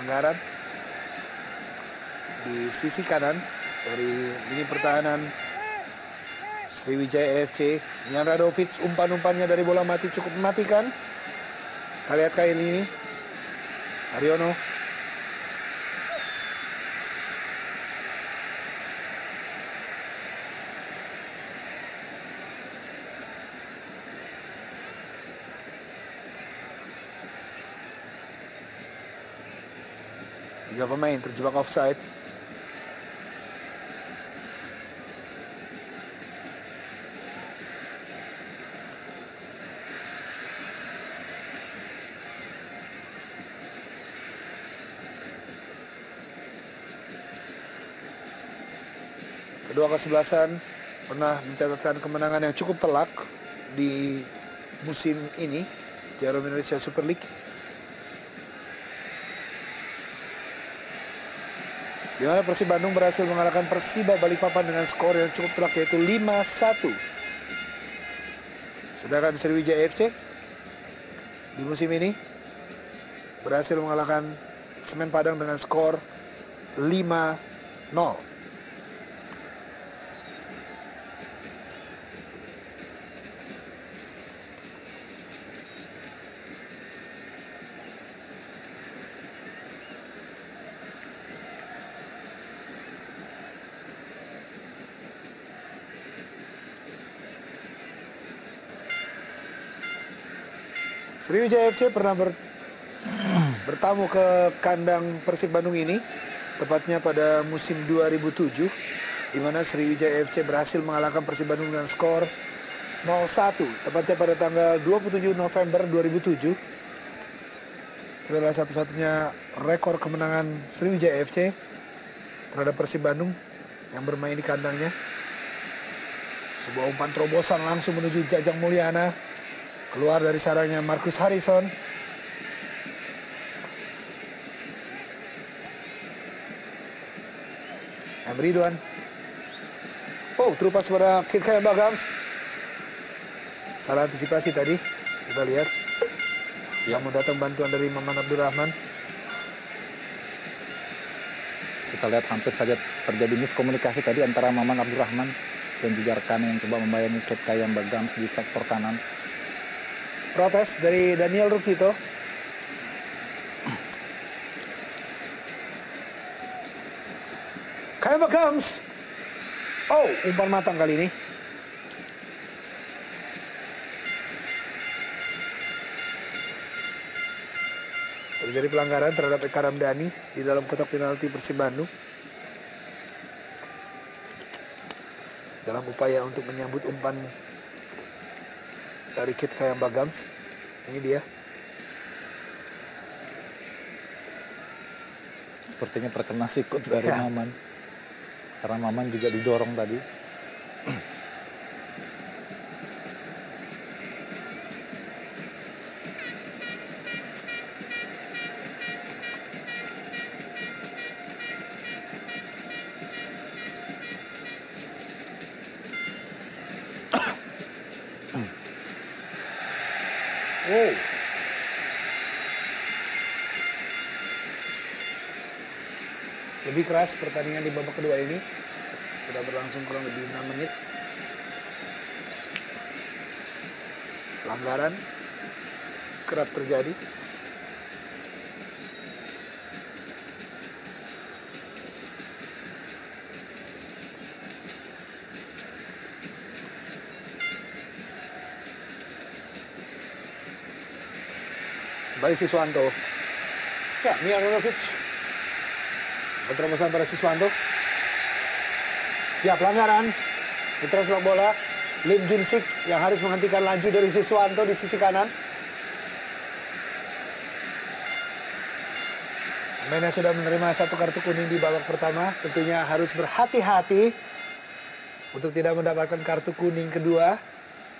Speaker 1: pelanggaran di sisi kanan dari lini pertahanan Sriwijaya FC. Nian Radovic, umpan-umpannya dari bola mati cukup mematikan. Kita lihat kali ini Aryono. Tiga pemain terjebak offside. Kedua kesebelasan pernah mencatatkan kemenangan yang cukup telak di musim ini Jarum Indonesia Super League. Di mana Persib Bandung berhasil mengalahkan Persiba Balikpapan dengan skor yang cukup telak yaitu 5-1. Sedangkan Sriwijaya FC di musim ini berhasil mengalahkan Semen Padang dengan skor 5-0. Sriwijaya FC pernah bertamu ke kandang Persib Bandung ini, tepatnya pada musim 2007, di mana Sriwijaya FC berhasil mengalahkan Persib Bandung dengan skor 0-1, tepatnya pada tanggal 27 November 2007. Itu adalah satu-satunya rekor kemenangan Sriwijaya FC terhadap Persib Bandung yang bermain di kandangnya. Sebuah umpan terobosan langsung menuju Jajang Mulyana. Keluar dari sarangnya Marcus Harrison. Ridwan. Oh, terupas pada Kit Kayam Bagams. Salah antisipasi tadi. Kita lihat. Namun datang bantuan dari Maman Abdurrahman.
Speaker 2: Kita lihat hampir saja terjadi miskomunikasi tadi antara Maman Abdurrahman dan juga rekan yang coba membayangi Kit Kayam Bagams di sektor kanan.
Speaker 1: Protes dari Daniel Rukito. Kayam Bagams. Oh, umpan matang kali ini. Terjadi pelanggaran terhadap Eka Ramdhani di dalam kotak penalti Persib Bandung. Dalam upaya untuk menyambut umpan dari Kit Kayam Bagams. Ini dia.
Speaker 2: Sepertinya terkena sikut dari Maman. Karena Maman juga didorong tadi.
Speaker 1: Wow. Lebih keras pertandingan di babak kedua ini. Sudah berlangsung kurang lebih 6 menit. Pelanggaran kerap terjadi. Kembali Siswanto. Ya, Mijanovic. Terobosan pada Siswanto. Ya, pelanggaran. Putra sepak bola Lim Junsik yang harus menghentikan laju dari Siswanto di sisi kanan. Pemain yang sudah menerima 1 kartu kuning di babak pertama tentunya harus berhati-hati untuk tidak mendapatkan kartu kuning kedua.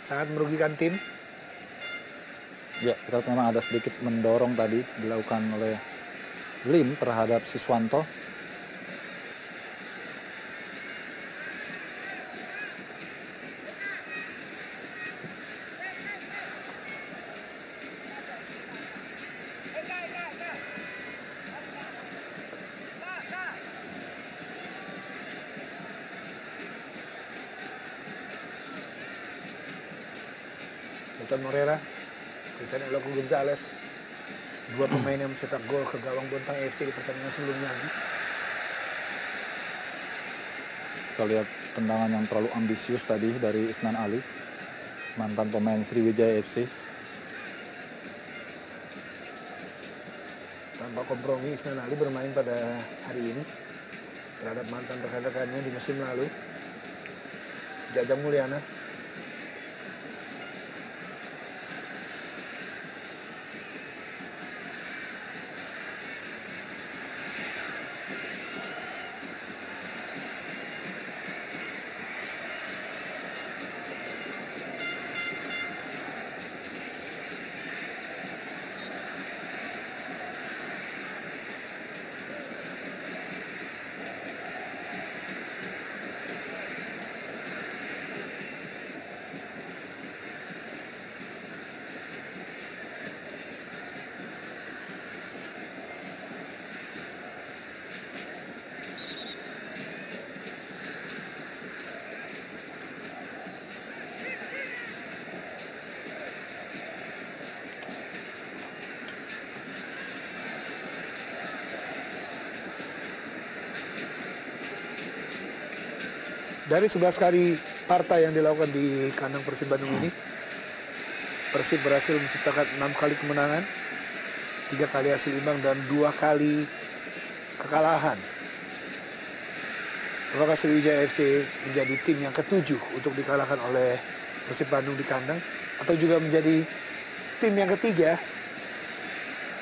Speaker 1: Sangat merugikan tim.
Speaker 2: Ya, kita memang ada sedikit mendorong tadi dilakukan oleh Lim terhadap Siswanto.
Speaker 1: Hilton Moreira, Cristiano Eloko Gonzalez. Dua pemain yang mencetak gol ke gawang Bontang FC di pertandingan sebelumnya.
Speaker 2: Kita lihat tendangan yang terlalu ambisius tadi dari Isnan Ali, mantan pemain Sriwijaya FC.
Speaker 1: Tanpa kompromi, Isnan Ali bermain pada hari ini terhadap mantan rekan-rekannya di musim lalu, Jajang Mulyana. Dari 11 kali partai yang dilakukan di kandang Persib Bandung ini, Persib berhasil menciptakan 6 kali kemenangan, 3 kali hasil imbang, dan 2 kali kekalahan. Apakah Sriwijaya FC menjadi tim yang ke-7 untuk dikalahkan oleh Persib Bandung di kandang, atau juga menjadi tim yang ketiga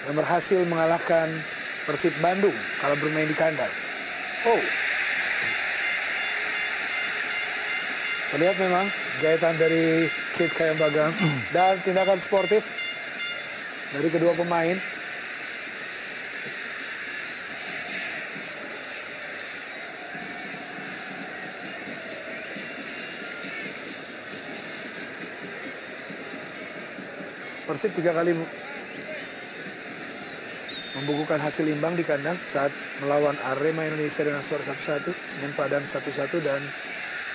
Speaker 1: yang berhasil mengalahkan Persib Bandung kalau bermain di kandang? Terlihat memang jahitan dari Kit Kayambagang dan tindakan sportif dari kedua pemain. Persib 3 kali membukukan hasil imbang di kandang saat melawan Arema Indonesia dengan skor 1-1, Semen Padang 1-1, dan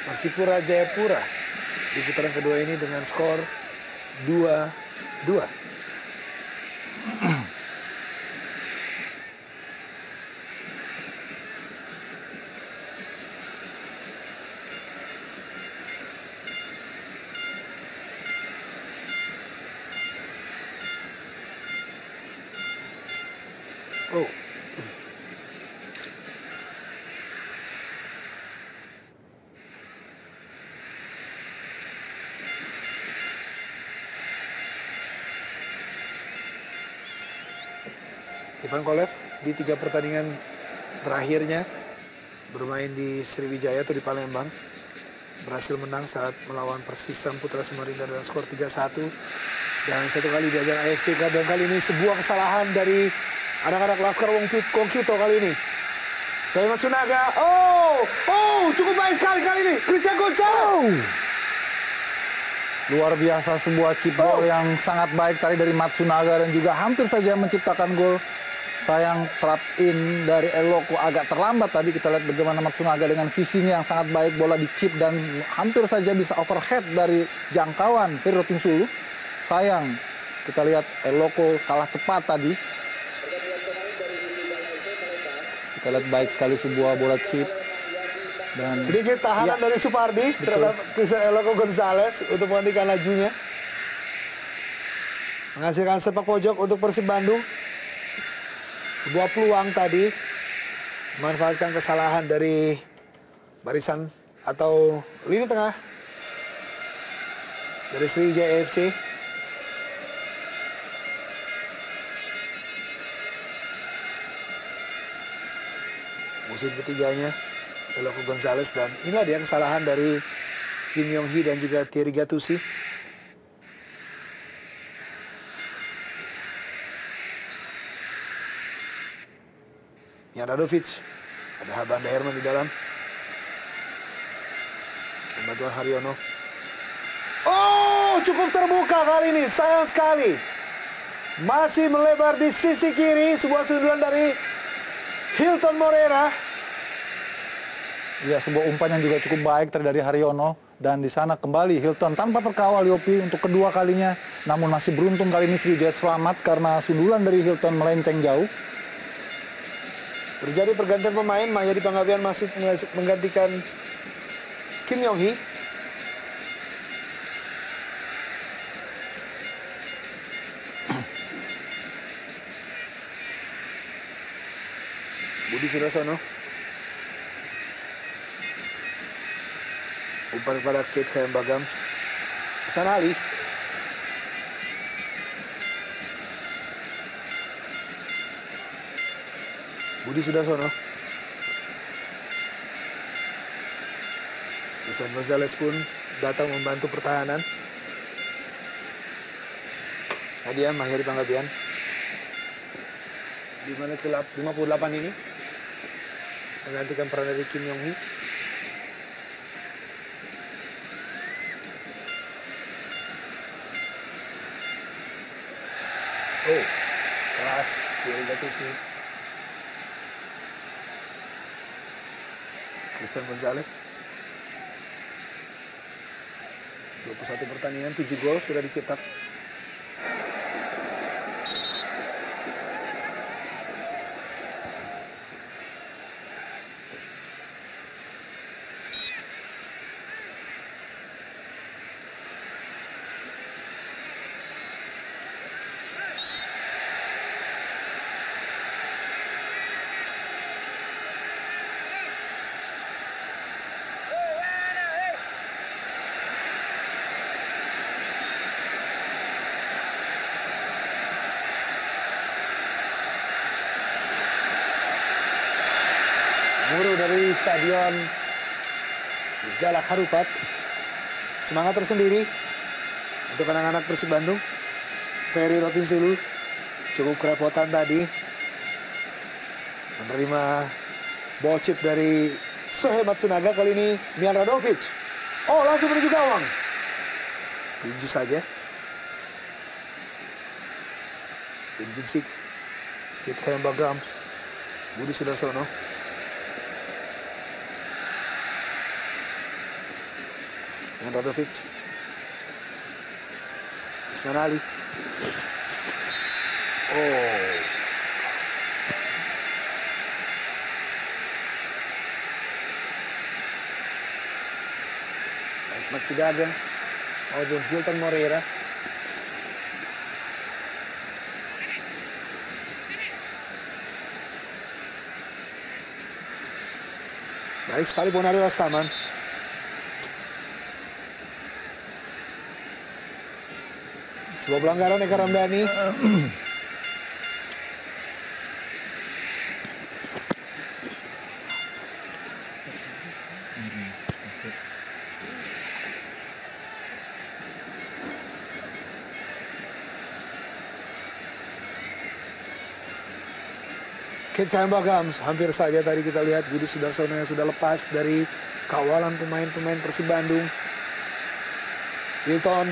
Speaker 1: Persipura Jayapura di putaran kedua ini dengan skor 2-2. Ivan Kolev di 3 pertandingan terakhirnya bermain di Sriwijaya atau di Palembang berhasil menang saat melawan Persisam Putra Samarinda dengan skor 3-1, dan 1 kali di ajang AFC Cup, dan kali ini sebuah kesalahan dari anak-anak Laskar Wongkito kali ini. Saya Matsunaga, cukup baik sekali kali ini, Christian Gonzalez.
Speaker 2: Luar biasa, sebuah chip gol yang sangat baik tadi dari Matsunaga, dan juga hampir saja menciptakan gol. Sayang trap in dari Eloko agak terlambat tadi. Kita lihat bagaimana Matsunaga dengan visinya yang sangat baik, bola di chip dan hampir saja bisa overhead dari jangkauan Firro Tinsulu. Sayang, kita lihat Eloko kalah cepat tadi. Kita lihat baik sekali sebuah bola chip. Dan
Speaker 1: sedikit tahanan dari Supardi terhadap Christian Eloko Gonzalez untuk menghentikan lajunya. Menghasilkan sepak pojok untuk Persib Bandung. Sebuah peluang tadi memanfaatkan kesalahan dari barisan atau lini tengah dari Sriwijaya FC. Musim ketiganya Eloko Gonzalez, dan inilah dia kesalahan dari Kim Yong Hee dan juga Thierry Gattuso. Radovic, ada Habanda Herman di dalam. Bantuan Haryono. Cukup terbuka kali ini, sayang sekali. Masih melebar di sisi kiri, sebuah sundulan dari Hilton Moreira.
Speaker 2: Ya, sebuah umpan yang juga cukup baik dari Haryono. Dan di sana kembali Hilton tanpa terkawal Yopi untuk kedua kalinya. Namun masih beruntung kali ini Sriwijaya selamat karena sundulan dari Hilton melenceng jauh.
Speaker 1: Terjadi pergantian pemain, Mahyadi Panggabean masih menggantikan Kim Yong Hee. Budi Sudarsono. Umpan kepada Kate Khayam-Bagams. Isnan Ali. Budi Sudarsono. Christian Gonzalez pun datang membantu pertahanan. Hadiah Mahyadi Panggabean. Di menit ke-58 ini menggantikan peran dari Kim Yong Hee. Oh, keras dari Gattuso. Christian Gonzalez. 21 pertandingan, 7 gol sudah dicetak. Guru dari Stadion Jalak Harupat. Semangat tersendiri untuk anak-anak Persib Bandung. Ferry Rotinsulu cukup kerepotan tadi menerima ball chip dari Shohei Matsunaga. Kali ini Mian Radovic. Oh, langsung menuju gawang. Tinju saja. Tinju sik. Kit Khayam-Bagams. Budi Sudarsono. Mian Radovic. Isnan Ali. Oh. Ahmad Sidaga. Maupun Hilton Moreira. Baik sekali Bonari Rastaman. Sebuah pelanggaran Eka Ramdhani. Kit Khayam-Bagams, hampir saja tadi kita lihat Budi Sudarsono yang sudah lepas dari kawalan pemain-pemain Persib Bandung. Hilton.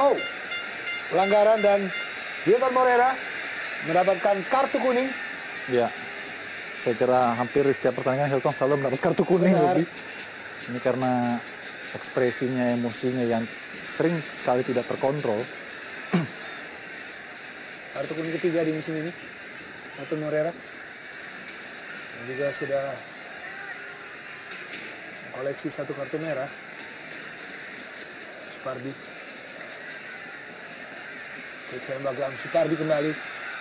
Speaker 1: Oh, pelanggaran dan Hilton Moreira mendapatkan kartu kuning.
Speaker 2: Ya, saya kira hampir di setiap pertandingan Hilton selalu mendapat kartu kuning. Lebih. Ini karena ekspresinya, emosinya yang sering sekali tidak terkontrol.
Speaker 1: Kartu kuning ketiga di musim ini. Hilton Moreira. Dan juga sudah koleksi 1 kartu merah. Supardi. Kit Khayam-Bagams, Supardi kembali.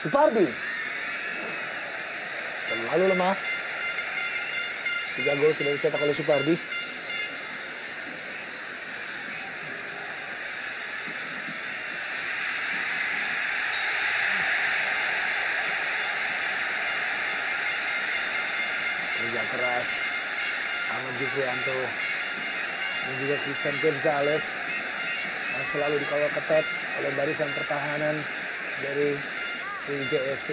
Speaker 1: Supardi. Terlalu lemah. 3 gol sudah dicetak oleh Supardi. Kerja keras Ahmad Jufrianto dan juga Christian Gonzalez yang selalu dikawal ketat oleh barisan pertahanan dari Sriwijaya FC.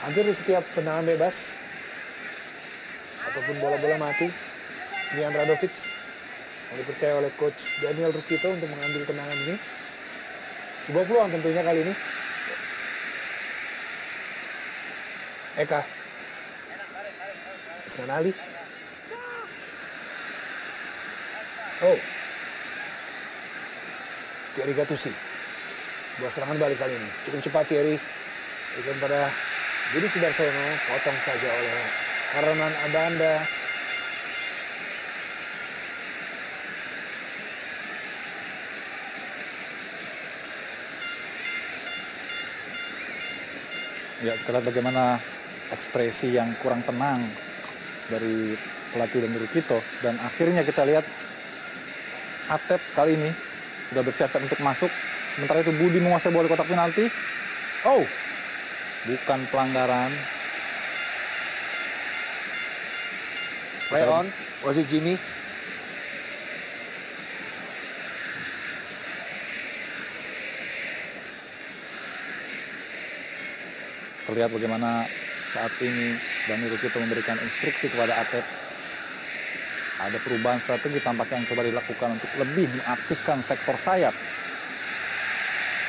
Speaker 1: Hampir di setiap tendangan bebas ataupun bola-bola mati, Mian Radovic yang dipercaya oleh coach Daniel Rukito untuk mengambil tendangan ini. Sebuah peluang tentunya kali ini. Eka. Isnan Ali. Oh. Thierry Gattuso. Sebuah serangan balik kali ini. Cukup cepat Thierry. Berikan pada Budi Sudarsono. Potong saja oleh Karman Abanda.
Speaker 2: Ya, kita lihat bagaimana ekspresi yang kurang tenang dari pelatih dan Rukito. Dan akhirnya kita lihat Atep kali ini sudah bersiap-siap untuk masuk. Sementara itu Budi menguasai bola di kotak penalti. Oh, bukan pelanggaran.
Speaker 1: Play on, wasit Jimmy.
Speaker 2: Terlihat bagaimana saat ini Dani Rukito memberikan instruksi kepada Atep. Ada perubahan strategi tampaknya yang coba dilakukan untuk lebih mengaktifkan sektor sayap.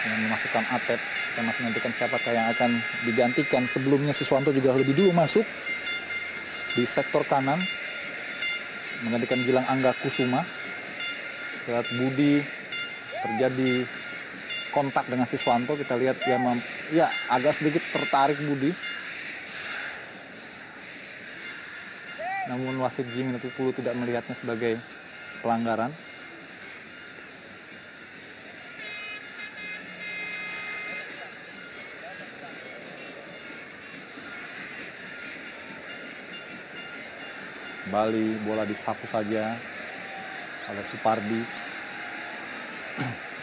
Speaker 2: Dengan memasukkan Atep, kita masih nantikan siapakah yang akan digantikan. Sebelumnya Siswanto juga lebih dulu masuk di sektor kanan, menggantikan Gilang Angga Kusuma. Kita lihat Budi terjadi kontak dengan Siswanto. Kita lihat dia agak sedikit tertarik Budi. Namun wasit Jimmy Natupulu tidak melihatnya sebagai pelanggaran. Kembali bola disapu saja oleh Supardi.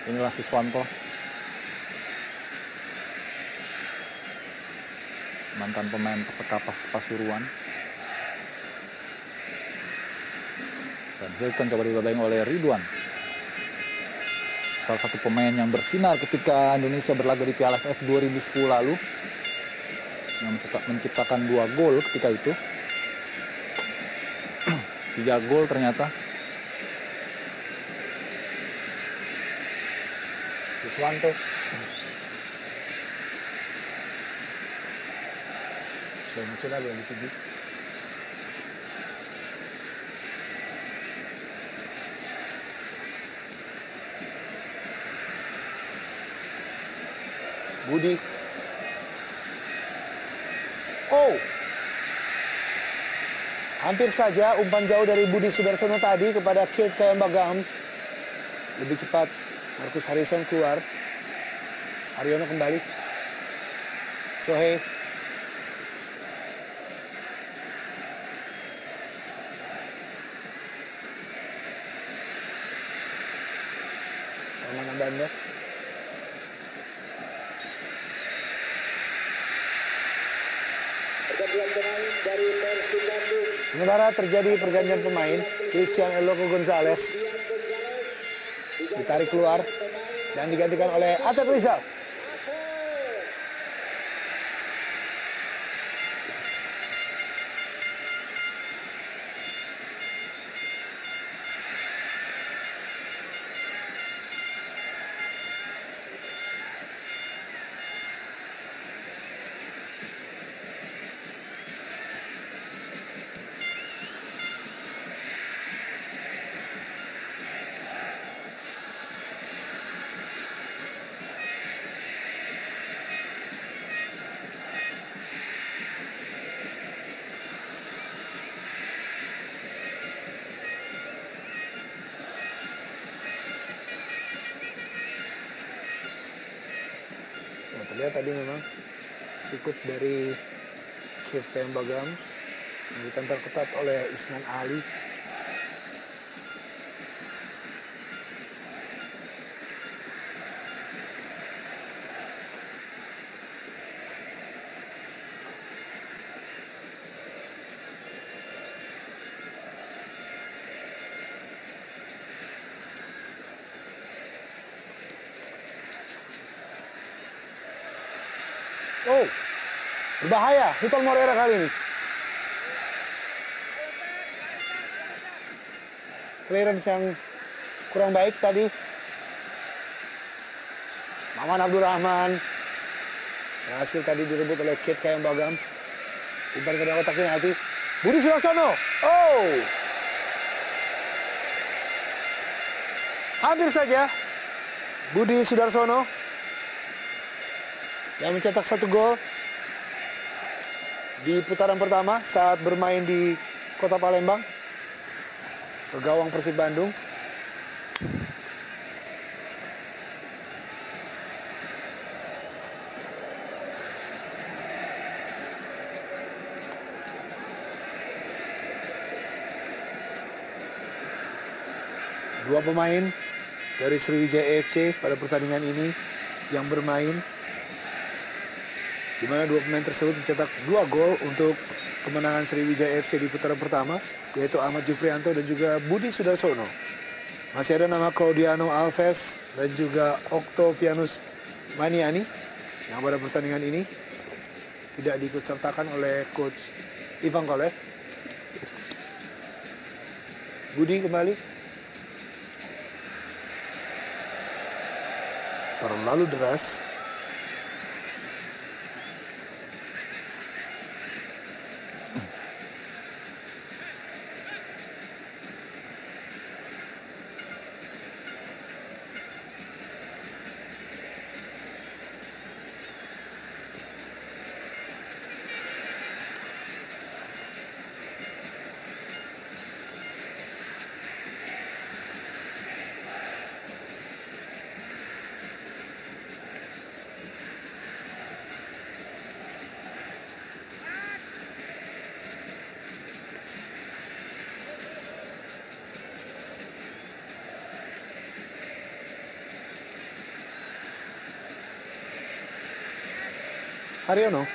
Speaker 2: Inilah Siswanto, mantan pemain Persekapas Pasuruan. Dan Hilton coba dibabain oleh Ridwan, salah satu pemain yang bersinar ketika Indonesia berlaga di Piala AFF 2010 lalu, yang menciptakan 2 gol ketika itu. 3 gol ternyata.
Speaker 1: Siswanto. Sudah yang dituju. Budi. Oh. Hampir saja umpan jauh dari Budi Sudarsono tadi kepada Kirt Kayamba Gams. Lebih cepat Marcus Harrison keluar. Haryono kembali. Sohei. Mana Banda? Sementara terjadi pergantian pemain, Christian Eloko Gonzalez ditarik keluar dan digantikan oleh Atep Rizal. Terlihat tadi memang sikut dari Kirt Kayamba Gams yang ditempel ketat oleh Isnan Ali. Oh, Berbahaya Vitor Moreira kali ini. Clearance yang kurang baik tadi. Maman Abdurrahman berhasil tadi direbut oleh Kate Kayang Bagams. Umpan ke dalam kotak penalti. Budi Sudarsono. Oh. Hampir saja Budi Sudarsono yang mencetak 1 gol di putaran pertama saat bermain di Kota Palembang ke gawang Persib Bandung. Dua pemain dari Sriwijaya FC pada pertandingan ini yang bermain, di mana dua pemain tersebut mencetak 2 gol untuk kemenangan Sriwijaya FC di putaran pertama, yaitu Ahmad Jufrianto dan juga Budi Sudarsono. Masih ada nama Claudiano Alves dan juga Octavianus Maniani yang pada pertandingan ini tidak diikutsertakan oleh coach Ivan Kolev. Budi kembali. Terlalu deras. Haryono.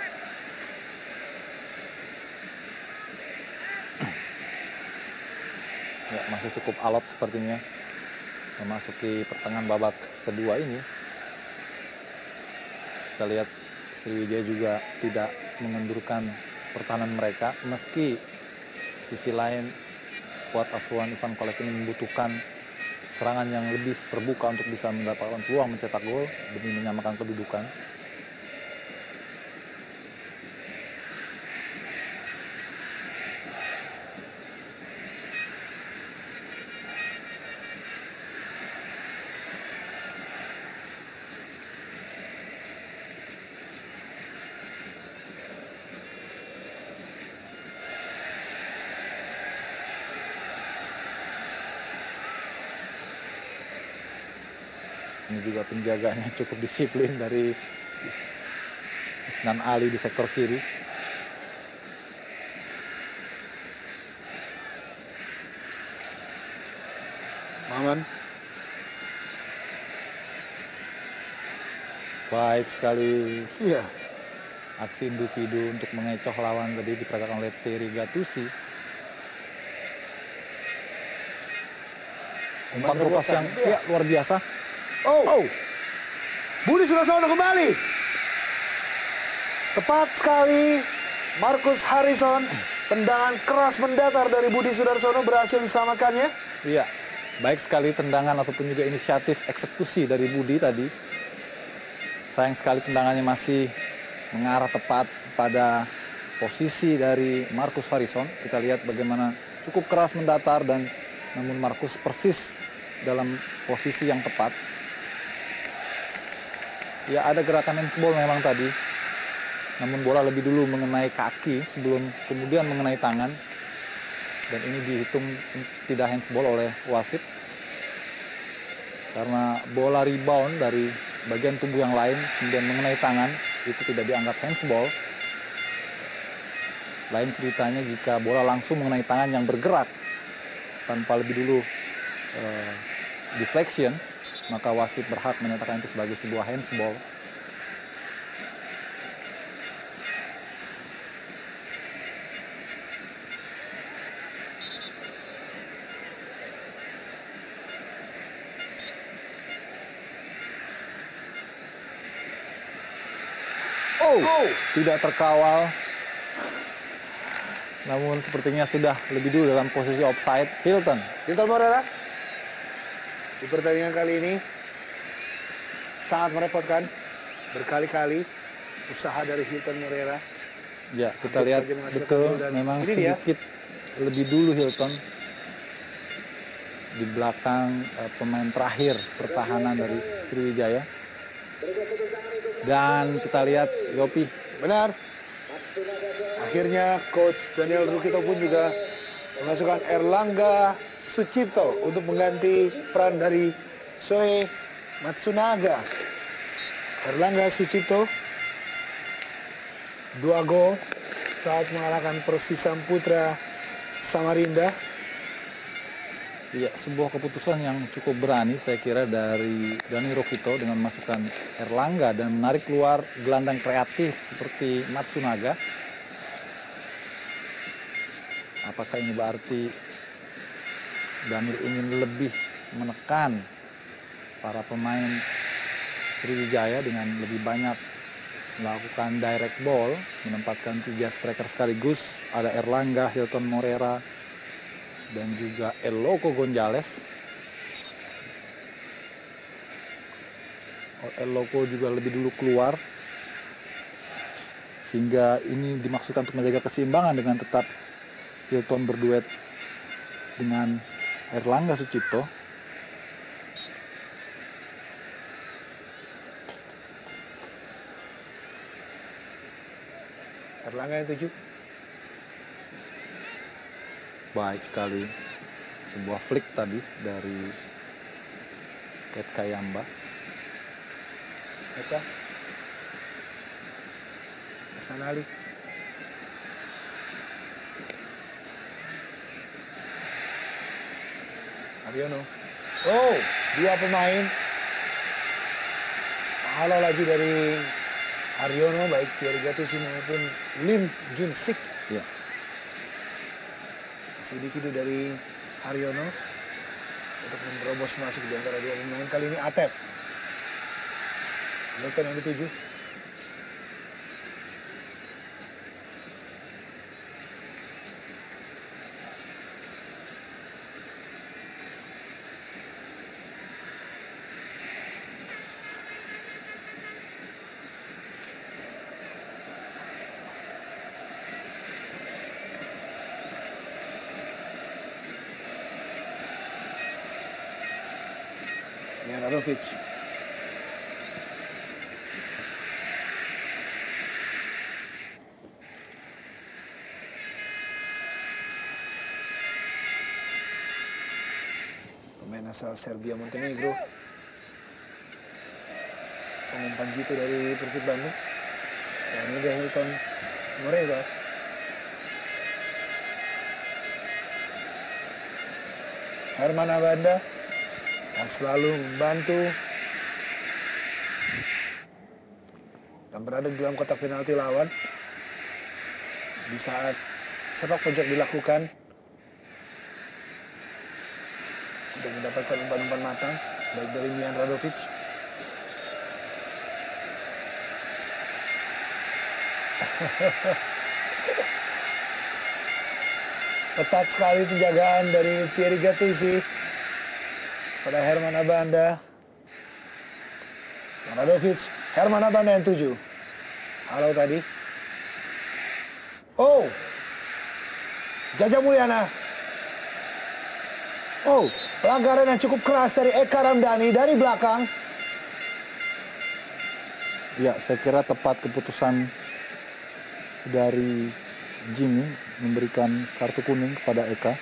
Speaker 2: Ya, masih cukup alot sepertinya memasuki pertengahan babak kedua ini. Kita lihat Sriwijaya juga tidak mengendurkan pertahanan mereka, meski sisi lain skuad asuhan Ivan Kolev ini membutuhkan serangan yang lebih terbuka untuk bisa mendapatkan peluang mencetak gol demi menyamakan kedudukan. Ini juga penjaganya cukup disiplin dari Isnan Ali di sektor kiri.
Speaker 1: Maman.
Speaker 2: Baik sekali.
Speaker 1: Iya.
Speaker 2: Aksi individu untuk mengecoh lawan tadi diperagakan oleh Terry Gattuso. Umpan keras yang ya, luar biasa.
Speaker 1: Oh. Budi Sudarsono kembali. Tepat sekali. Marcus Harrison. Tendangan keras mendatar dari Budi Sudarsono berhasil diselamatkannya.
Speaker 2: Iya. Baik sekali tendangan ataupun juga inisiatif eksekusi dari Budi tadi. Sayang sekali tendangannya masih mengarah tepat pada posisi dari Marcus Harrison. Kita lihat bagaimana cukup keras mendatar dan namun Marcus persis dalam posisi yang tepat. Ya, ada gerakan handsball memang tadi. Namun bola lebih dulu mengenai kaki sebelum kemudian mengenai tangan. Dan ini dihitung tidak handsball oleh wasit. Karena bola rebound dari bagian tubuh yang lain kemudian mengenai tangan, itu tidak dianggap handsball. Lain ceritanya jika bola langsung mengenai tangan yang bergerak tanpa lebih dulu deflection, maka wasit berhak menyatakan itu sebagai sebuah handsball. Tidak terkawal. Namun sepertinya sudah lebih dulu dalam posisi offside. Hilton
Speaker 1: Moreira di pertandingan kali ini sangat merepotkan. Berkali-kali usaha dari Hilton Moreira.
Speaker 2: Ya, kita
Speaker 1: Hampir
Speaker 2: lihat
Speaker 1: saja menghasilkan
Speaker 2: betul
Speaker 1: gol dan
Speaker 2: memang
Speaker 1: ini dia.
Speaker 2: sedikit lebih dulu Hilton di belakang pemain terakhir pertahanan dari Sriwijaya. Dan kita lihat Yopi.
Speaker 1: Benar. Akhirnya Coach Daniel Rukito pun juga memasukkan Erlangga Sucipto untuk mengganti peran dari Shohei Matsunaga. Erlangga Sucipto 2 gol saat mengalahkan Persisam Putra Samarinda.
Speaker 2: Ya, sebuah keputusan yang cukup berani saya kira dari Dani Rokito dengan memasukkan Erlangga dan menarik keluar gelandang kreatif seperti Matsunaga. Apakah ini berarti Daniel ingin lebih menekan para pemain Sriwijaya dengan lebih banyak melakukan direct ball, menempatkan 3 striker sekaligus, ada Erlangga, Hilton Moreira, dan juga Eloko Gonzalez. Eloko juga lebih dulu keluar, sehingga ini dimaksudkan untuk menjaga keseimbangan dengan tetap Hilton berduet dengan Erlangga Sucipto.
Speaker 1: Erlangga yang 7.
Speaker 2: Baik sekali, sebuah flick tadi dari Ed Kayamba.
Speaker 1: Eka Asnanali. Aryono. Oh, 2 pemain. Halo lagi dari Aryono, baik Thierry Gattuso maupun Lim Jun Sik.
Speaker 2: Ya.
Speaker 1: Individu dari Haryono untuk menerobos masuk di antara 2 pemain. Kali ini Atep. Milton yang dituju. Radovic. Pemain asal Serbia Montenegro. Pengumpan jitu dari Persib Bandung. Dan ini dia Hilton Moreira. Herman Abanda yang selalu membantu dan berada di dalam kotak penalti lawan di saat sepak pojok dilakukan untuk mendapatkan umpan-umpan matang baik dari Mian Radovic. Ketat sekali penjagaan dari Thierry Gattuso pada Herman Abanda. Radovic, Herman Abanda yang 7. Halo tadi. Oh, Jaja Mulyana. Oh, pelanggaran yang cukup keras dari Eka Ramdhani dari belakang.
Speaker 2: Ya, saya kira tepat keputusan dari Jimmy memberikan kartu kuning kepada Eka.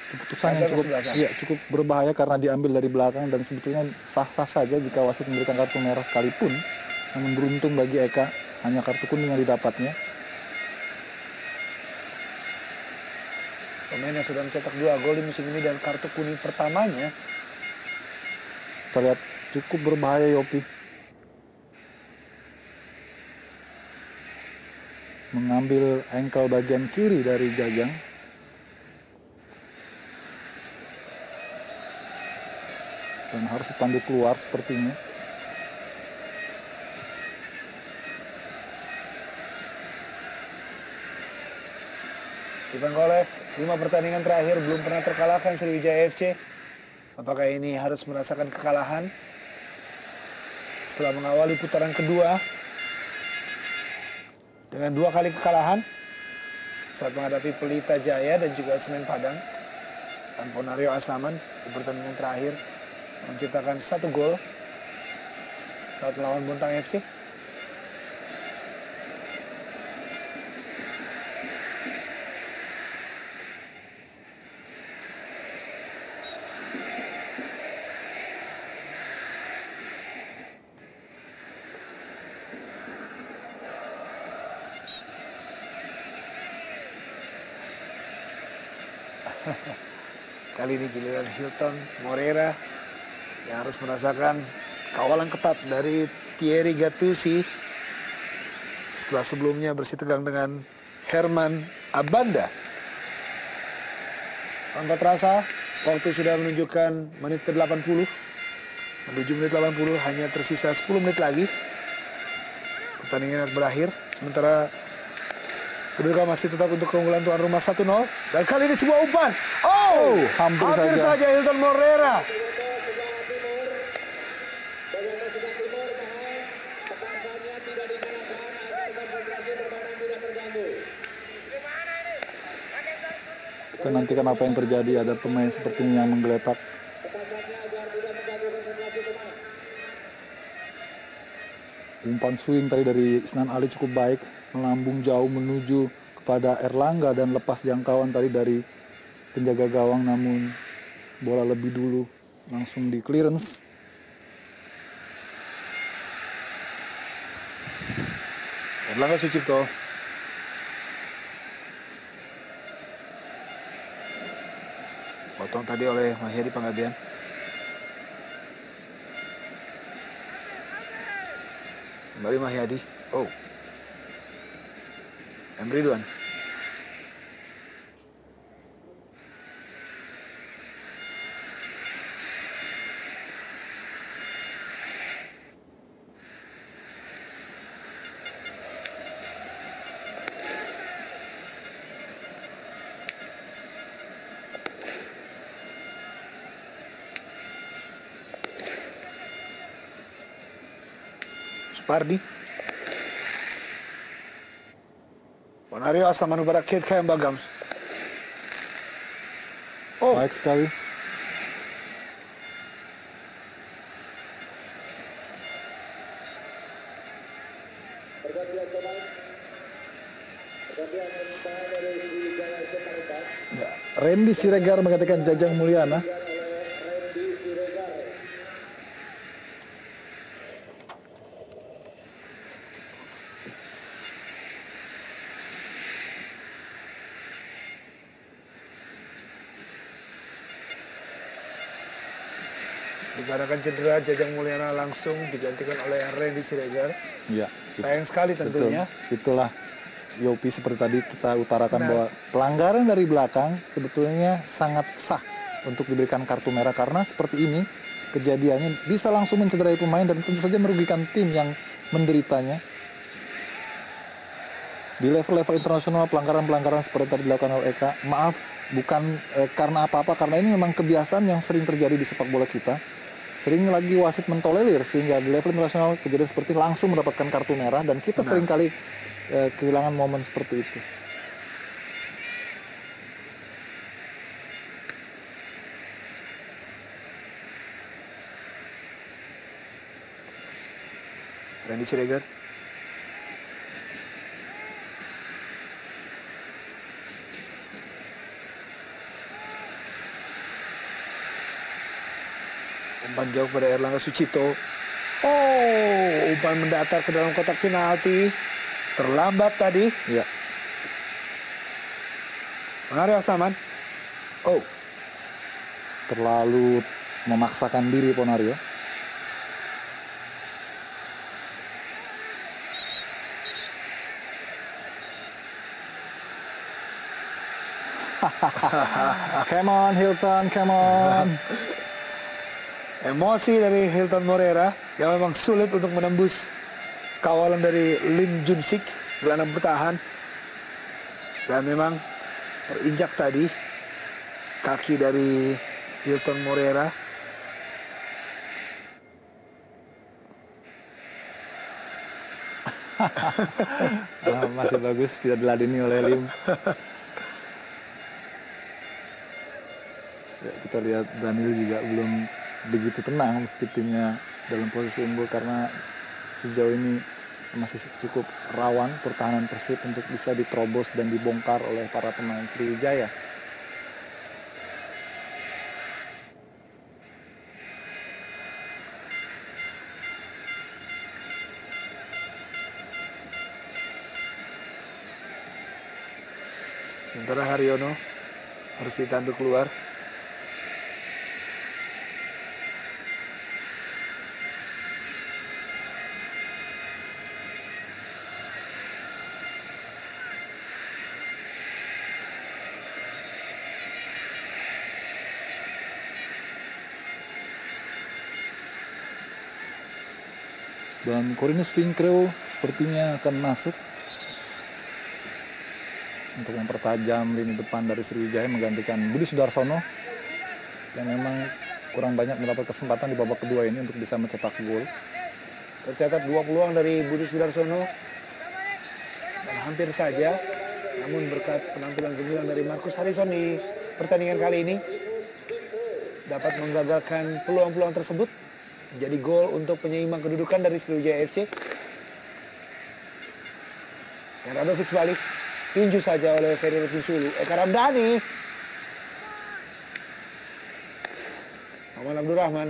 Speaker 2: Keputusan yang cukup berbahaya karena diambil dari belakang dan sebetulnya sah-sah saja jika wasit memberikan kartu merah sekalipun. Namun beruntung bagi Eka, hanya kartu kuning yang didapatnya.
Speaker 1: Pemain yang sudah mencetak 2 gol di musim ini dan kartu kuning pertamanya.
Speaker 2: Kita lihat cukup berbahaya Yopi. Mengambil ankle bagian kiri dari Jajang. dan harus ditandu keluar sepertinya.
Speaker 1: Ivan Kolev, 5 pertandingan terakhir belum pernah terkalahkan Sriwijaya FC. Apakah ini harus merasakan kekalahan setelah mengawali putaran kedua dengan 2 kali kekalahan saat menghadapi Pelita Jaya dan juga Semen Padang, dan Ponario Aslaman di pertandingan terakhir menciptakan 1 gol saat melawan Bontang FC. Kali ini giliran Hilton Moreira yang harus merasakan kawalan ketat dari Thierry Gattuso setelah sebelumnya bersih tegang dengan Herman Abanda. Tanpa terasa, waktu sudah menunjukkan menit ke-80. Menuju menit 80, hanya tersisa 10 menit lagi. Pertandingan berakhir, sementara kedudukan masih tetap untuk keunggulan tuan rumah 1-0. Dan kali ini sebuah umpan. Oh, hampir saja Hilton Moreira.
Speaker 2: Kita nantikan apa yang terjadi. Ada pemain sepertinya yang menggeletak. Umpan swing tadi dari Isnan Ali cukup baik, melambung jauh menuju kepada Erlangga dan lepas jangkauan tadi dari penjaga gawang, namun bola lebih dulu langsung di clearance.
Speaker 1: Erlangga Sucipto. Potong tadi oleh Mahyadi Panggabean. Kembali Mahyadi. Oh. M. Ridwan. Supardi. Ponario Aslaman Mubarak Kid Kayam Bagams.
Speaker 2: Oh, baik sekali. Randy Siregar menggantikan Jajang Mulyana.
Speaker 1: Dikarenakan cedera, Jajang Mulyana langsung digantikan oleh Randy Siregar.
Speaker 2: Ya,
Speaker 1: sayang sekali tentunya.
Speaker 2: Betul. Itulah Yopi seperti tadi kita utarakan bahwa pelanggaran dari belakang sebetulnya sangat sah untuk diberikan kartu merah, karena seperti ini kejadiannya bisa langsung mencederai pemain dan tentu saja merugikan tim yang menderitanya. Di level-level internasional pelanggaran-pelanggaran seperti tadi dilakukan oleh Eka, maaf bukan karena apa-apa, karena ini memang kebiasaan yang sering terjadi di sepak bola kita. Sering lagi wasit mentolerir sehingga di level internasional kejadian seperti langsung mendapatkan kartu merah, dan kita seringkali kehilangan momen seperti itu.
Speaker 1: Randy Siregar. Umpan jauh pada Erlangga Sucipto. Oh, umpan mendatar ke dalam kotak penalti. Terlambat tadi.
Speaker 2: Ya.
Speaker 1: Ponario Aslaman. Oh.
Speaker 2: Terlalu memaksakan diri Ponario. Come on Hilton, come on.
Speaker 1: Emosi dari Hilton Moreira yang memang sulit untuk menembus kawalan dari Lim Junsik, gelandang bertahan. Dan memang terinjak tadi kaki dari Hilton Moreira.
Speaker 2: Masih bagus, tidak diladeni oleh Lim. Ya, kita lihat Daniel juga belum begitu tenang meski timnya dalam posisi unggul, karena sejauh ini masih cukup rawan pertahanan Persib untuk bisa diterobos dan dibongkar oleh para pemain Sriwijaya.
Speaker 1: Sementara Haryono harus ditanduk keluar.
Speaker 2: Dan Corinus Vinkreu sepertinya akan masuk untuk mempertajam lini depan dari Sriwijaya, menggantikan Budi Sudarsono yang memang kurang banyak mendapat kesempatan di babak kedua ini untuk bisa mencetak gol.
Speaker 1: Tercatat 2 peluang dari Budi Sudarsono dan hampir saja, namun berkat penampilan gemilang dari Marcus Harrison di pertandingan kali ini dapat menggagalkan peluang-peluang tersebut menjadi gol untuk penyeimbang kedudukan dari Sriwijaya FC. Dan Radovic balik, tinju saja oleh Ferry Sulu. Eka Ramdhani, Maman Abdurrahman,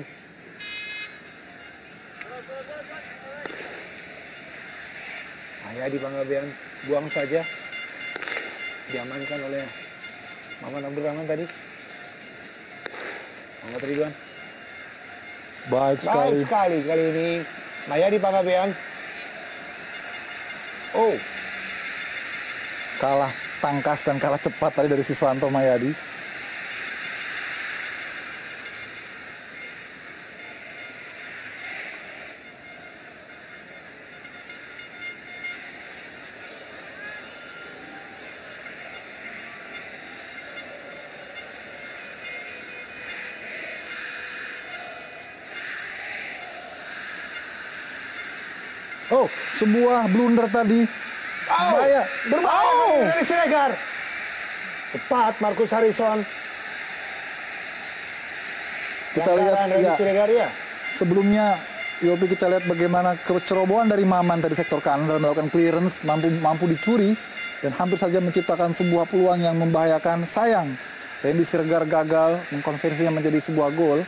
Speaker 1: Hayadi Panggabean buang saja, diamankan oleh Maman Abdurrahman tadi. Muhammad Ridwan,
Speaker 2: Baik
Speaker 1: sekali kali ini Hayadi Panggabean. Oh,
Speaker 2: kalah tangkas dan kalah cepat tadi dari Siswanto Mayadi. Oh, sebuah blunder tadi.
Speaker 1: berbahaya dari Siregar. Cepat Marcus Harrison.
Speaker 2: Kita lihat ya,
Speaker 1: Siregar ya.
Speaker 2: sebelumnya Yopi kita lihat bagaimana kecerobohan dari Maman dari sektor kanan dalam melakukan clearance, mampu dicuri dan hampir saja menciptakan sebuah peluang yang membahayakan. Sayang, Randy Siregar gagal mengkonversinya menjadi sebuah gol.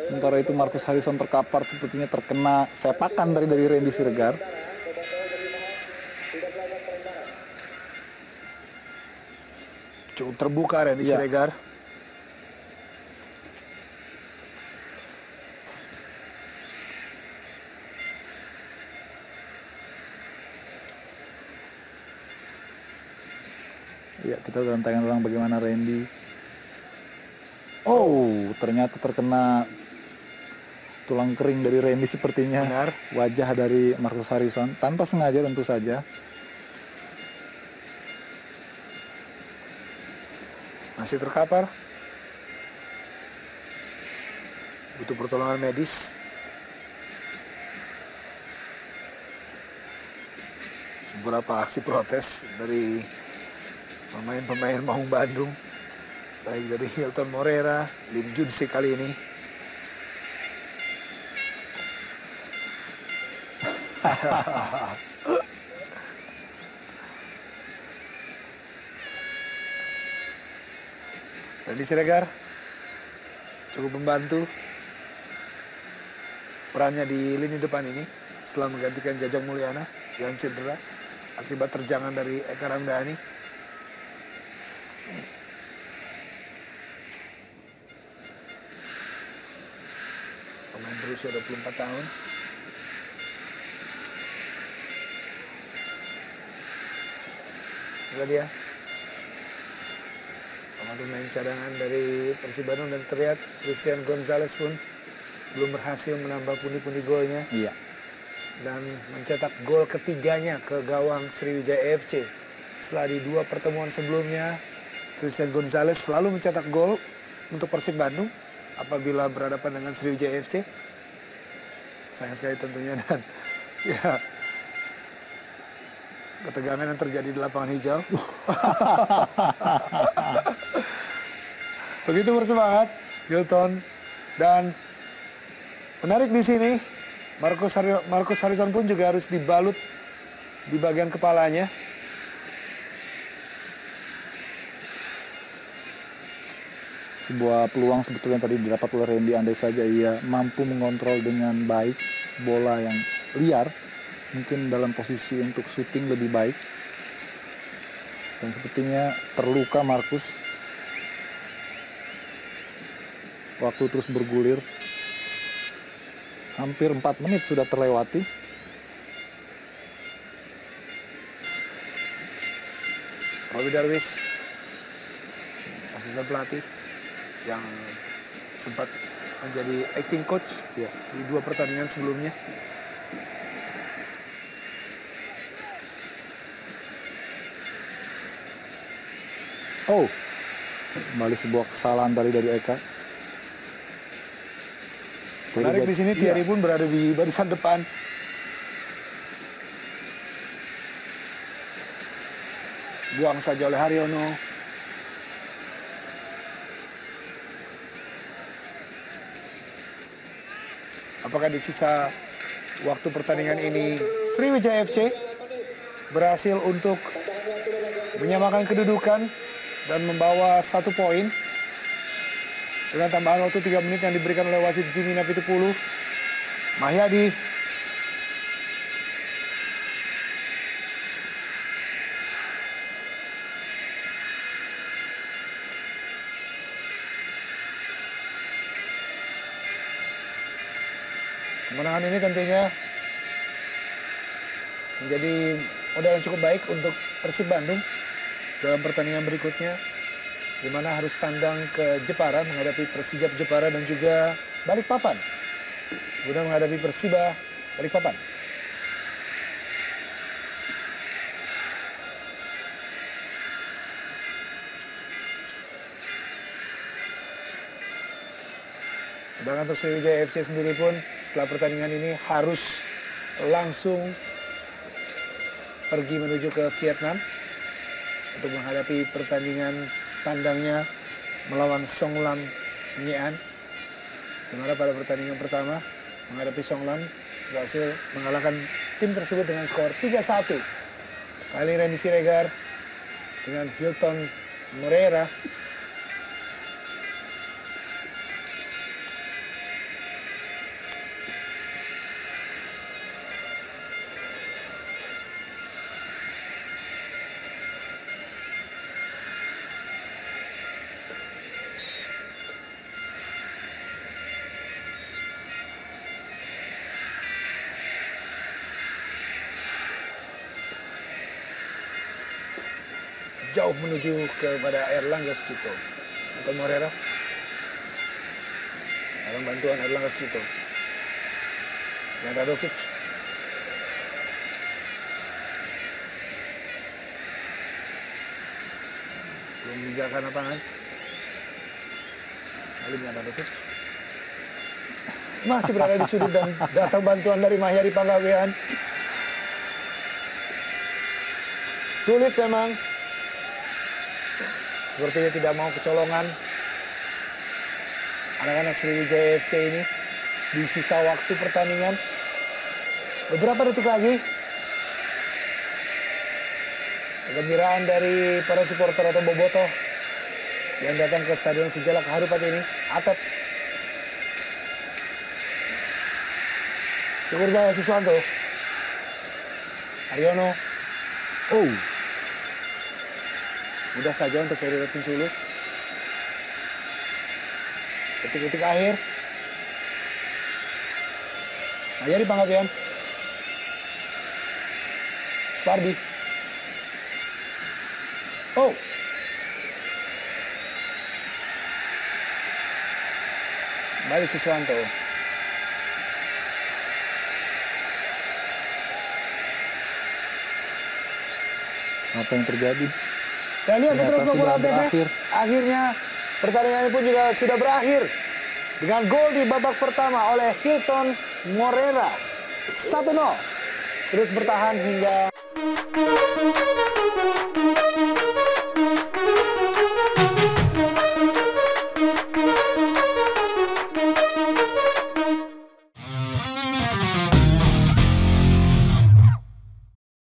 Speaker 2: Sementara itu Marcus Harrison terkapar, sepertinya terkena sepakan dari Randy Siregar.
Speaker 1: Cukup terbuka Randy Siregar.
Speaker 2: Ya, kita dalam tayangan ulang bagaimana Randy. Oh, ternyata terkena tulang kering dari Randy sepertinya.
Speaker 1: Benar.
Speaker 2: Wajah dari Marcus Harrison tanpa sengaja tentu saja.
Speaker 1: Masih terkapar. Butuh pertolongan medis. Beberapa aksi protes dari pemain-pemain Maung Bandung. Baik dari Hilton Moreira, Lim Junsik kali ini. Randy Siregar cukup membantu perannya di lini depan ini setelah menggantikan Jajang Mulyana yang cedera akibat terjangan dari Eka Ramdhani. Pemain berusia 24 tahun. Inilah dia Pemain cadangan dari Persib Bandung, dan terlihat Christian Gonzalez pun belum berhasil menambah pundi-pundi golnya.
Speaker 2: Iya.
Speaker 1: Dan mencetak gol ketiganya ke gawang Sriwijaya FC. Setelah di 2 pertemuan sebelumnya, Christian Gonzalez selalu mencetak gol untuk Persib Bandung apabila berhadapan dengan Sriwijaya FC. Sayang sekali tentunya, dan ya ketegangan yang terjadi di lapangan hijau. Begitu bersemangat Hilton, dan menarik di sini Marcus Harrison pun juga harus dibalut di bagian kepalanya.
Speaker 2: Sebuah peluang sebetulnya tadi didapat oleh Randy, andai saja ia mampu mengontrol dengan baik bola yang liar, mungkin dalam posisi untuk syuting lebih baik. Dan sepertinya terluka Marcus. Waktu terus bergulir. Hampir 4 menit sudah terlewati.
Speaker 1: Roby Darwis, asisten pelatih yang sempat menjadi acting coach
Speaker 2: Ya.
Speaker 1: di 2 pertandingan sebelumnya.
Speaker 2: Oh, kembali sebuah kesalahan tadi dari Eka.
Speaker 1: Menarik di sini, Thierry pun berada di barisan depan. Buang saja oleh Haryono. Apakah di sisa waktu pertandingan ini Sriwijaya FC berhasil untuk menyamakan kedudukan dan membawa 1 poin dengan tambahan waktu 3 menit yang diberikan oleh wasit Jimmy Napitupulu. Mahyadi kemenangan ini tentunya menjadi modal yang cukup baik untuk Persib Bandung dalam pertandingan berikutnya, di mana harus tandang ke Jepara menghadapi Persijap Jepara dan juga Balikpapan. Kemudian menghadapi Persiba Balikpapan. Sedangkan untuk Sriwijaya FC sendiri pun setelah pertandingan ini harus langsung pergi menuju ke Vietnam untuk menghadapi pertandingan tandangnya melawan Songlam Nyean, di mana pada pertandingan pertama menghadapi Songlam berhasil mengalahkan tim tersebut dengan skor 3-1. Kali ini Randy Siregar dengan Hilton Moreira jauh menuju kepada Erlangga Sucipto. Hilton Moreira dalam bantuan Erlangga Sucipto. Dan Radovic. Belum meninggalkan lapangan. Lalu dengan Radovic. Masih berada di sudut dan datang bantuan dari Mahyari Panggabean. Sulit memang. Sepertinya tidak mau kecolongan anak-anak Sriwijaya FC ini di sisa waktu pertandingan. Beberapa detik lagi kegembiraan dari para supporter atau bobotoh yang datang ke Stadion Sejalak Harupat ini. Atep Cukurbaya Siswanto, Haryono. Oh, mudah saja untuk Ferry Rotin Sulu. Detik-detik akhir. Mahyari Panggabean. Spardi. Oh. Balik Siswanto.
Speaker 2: Apa yang terjadi?
Speaker 1: Dan lihat
Speaker 2: Ternyata
Speaker 1: Putra Bola
Speaker 2: sudah
Speaker 1: Antv,
Speaker 2: berakhir.
Speaker 1: akhirnya pertandingan ini pun juga sudah berakhir dengan gol di babak pertama oleh Hilton Morera 1-0. Terus bertahan hingga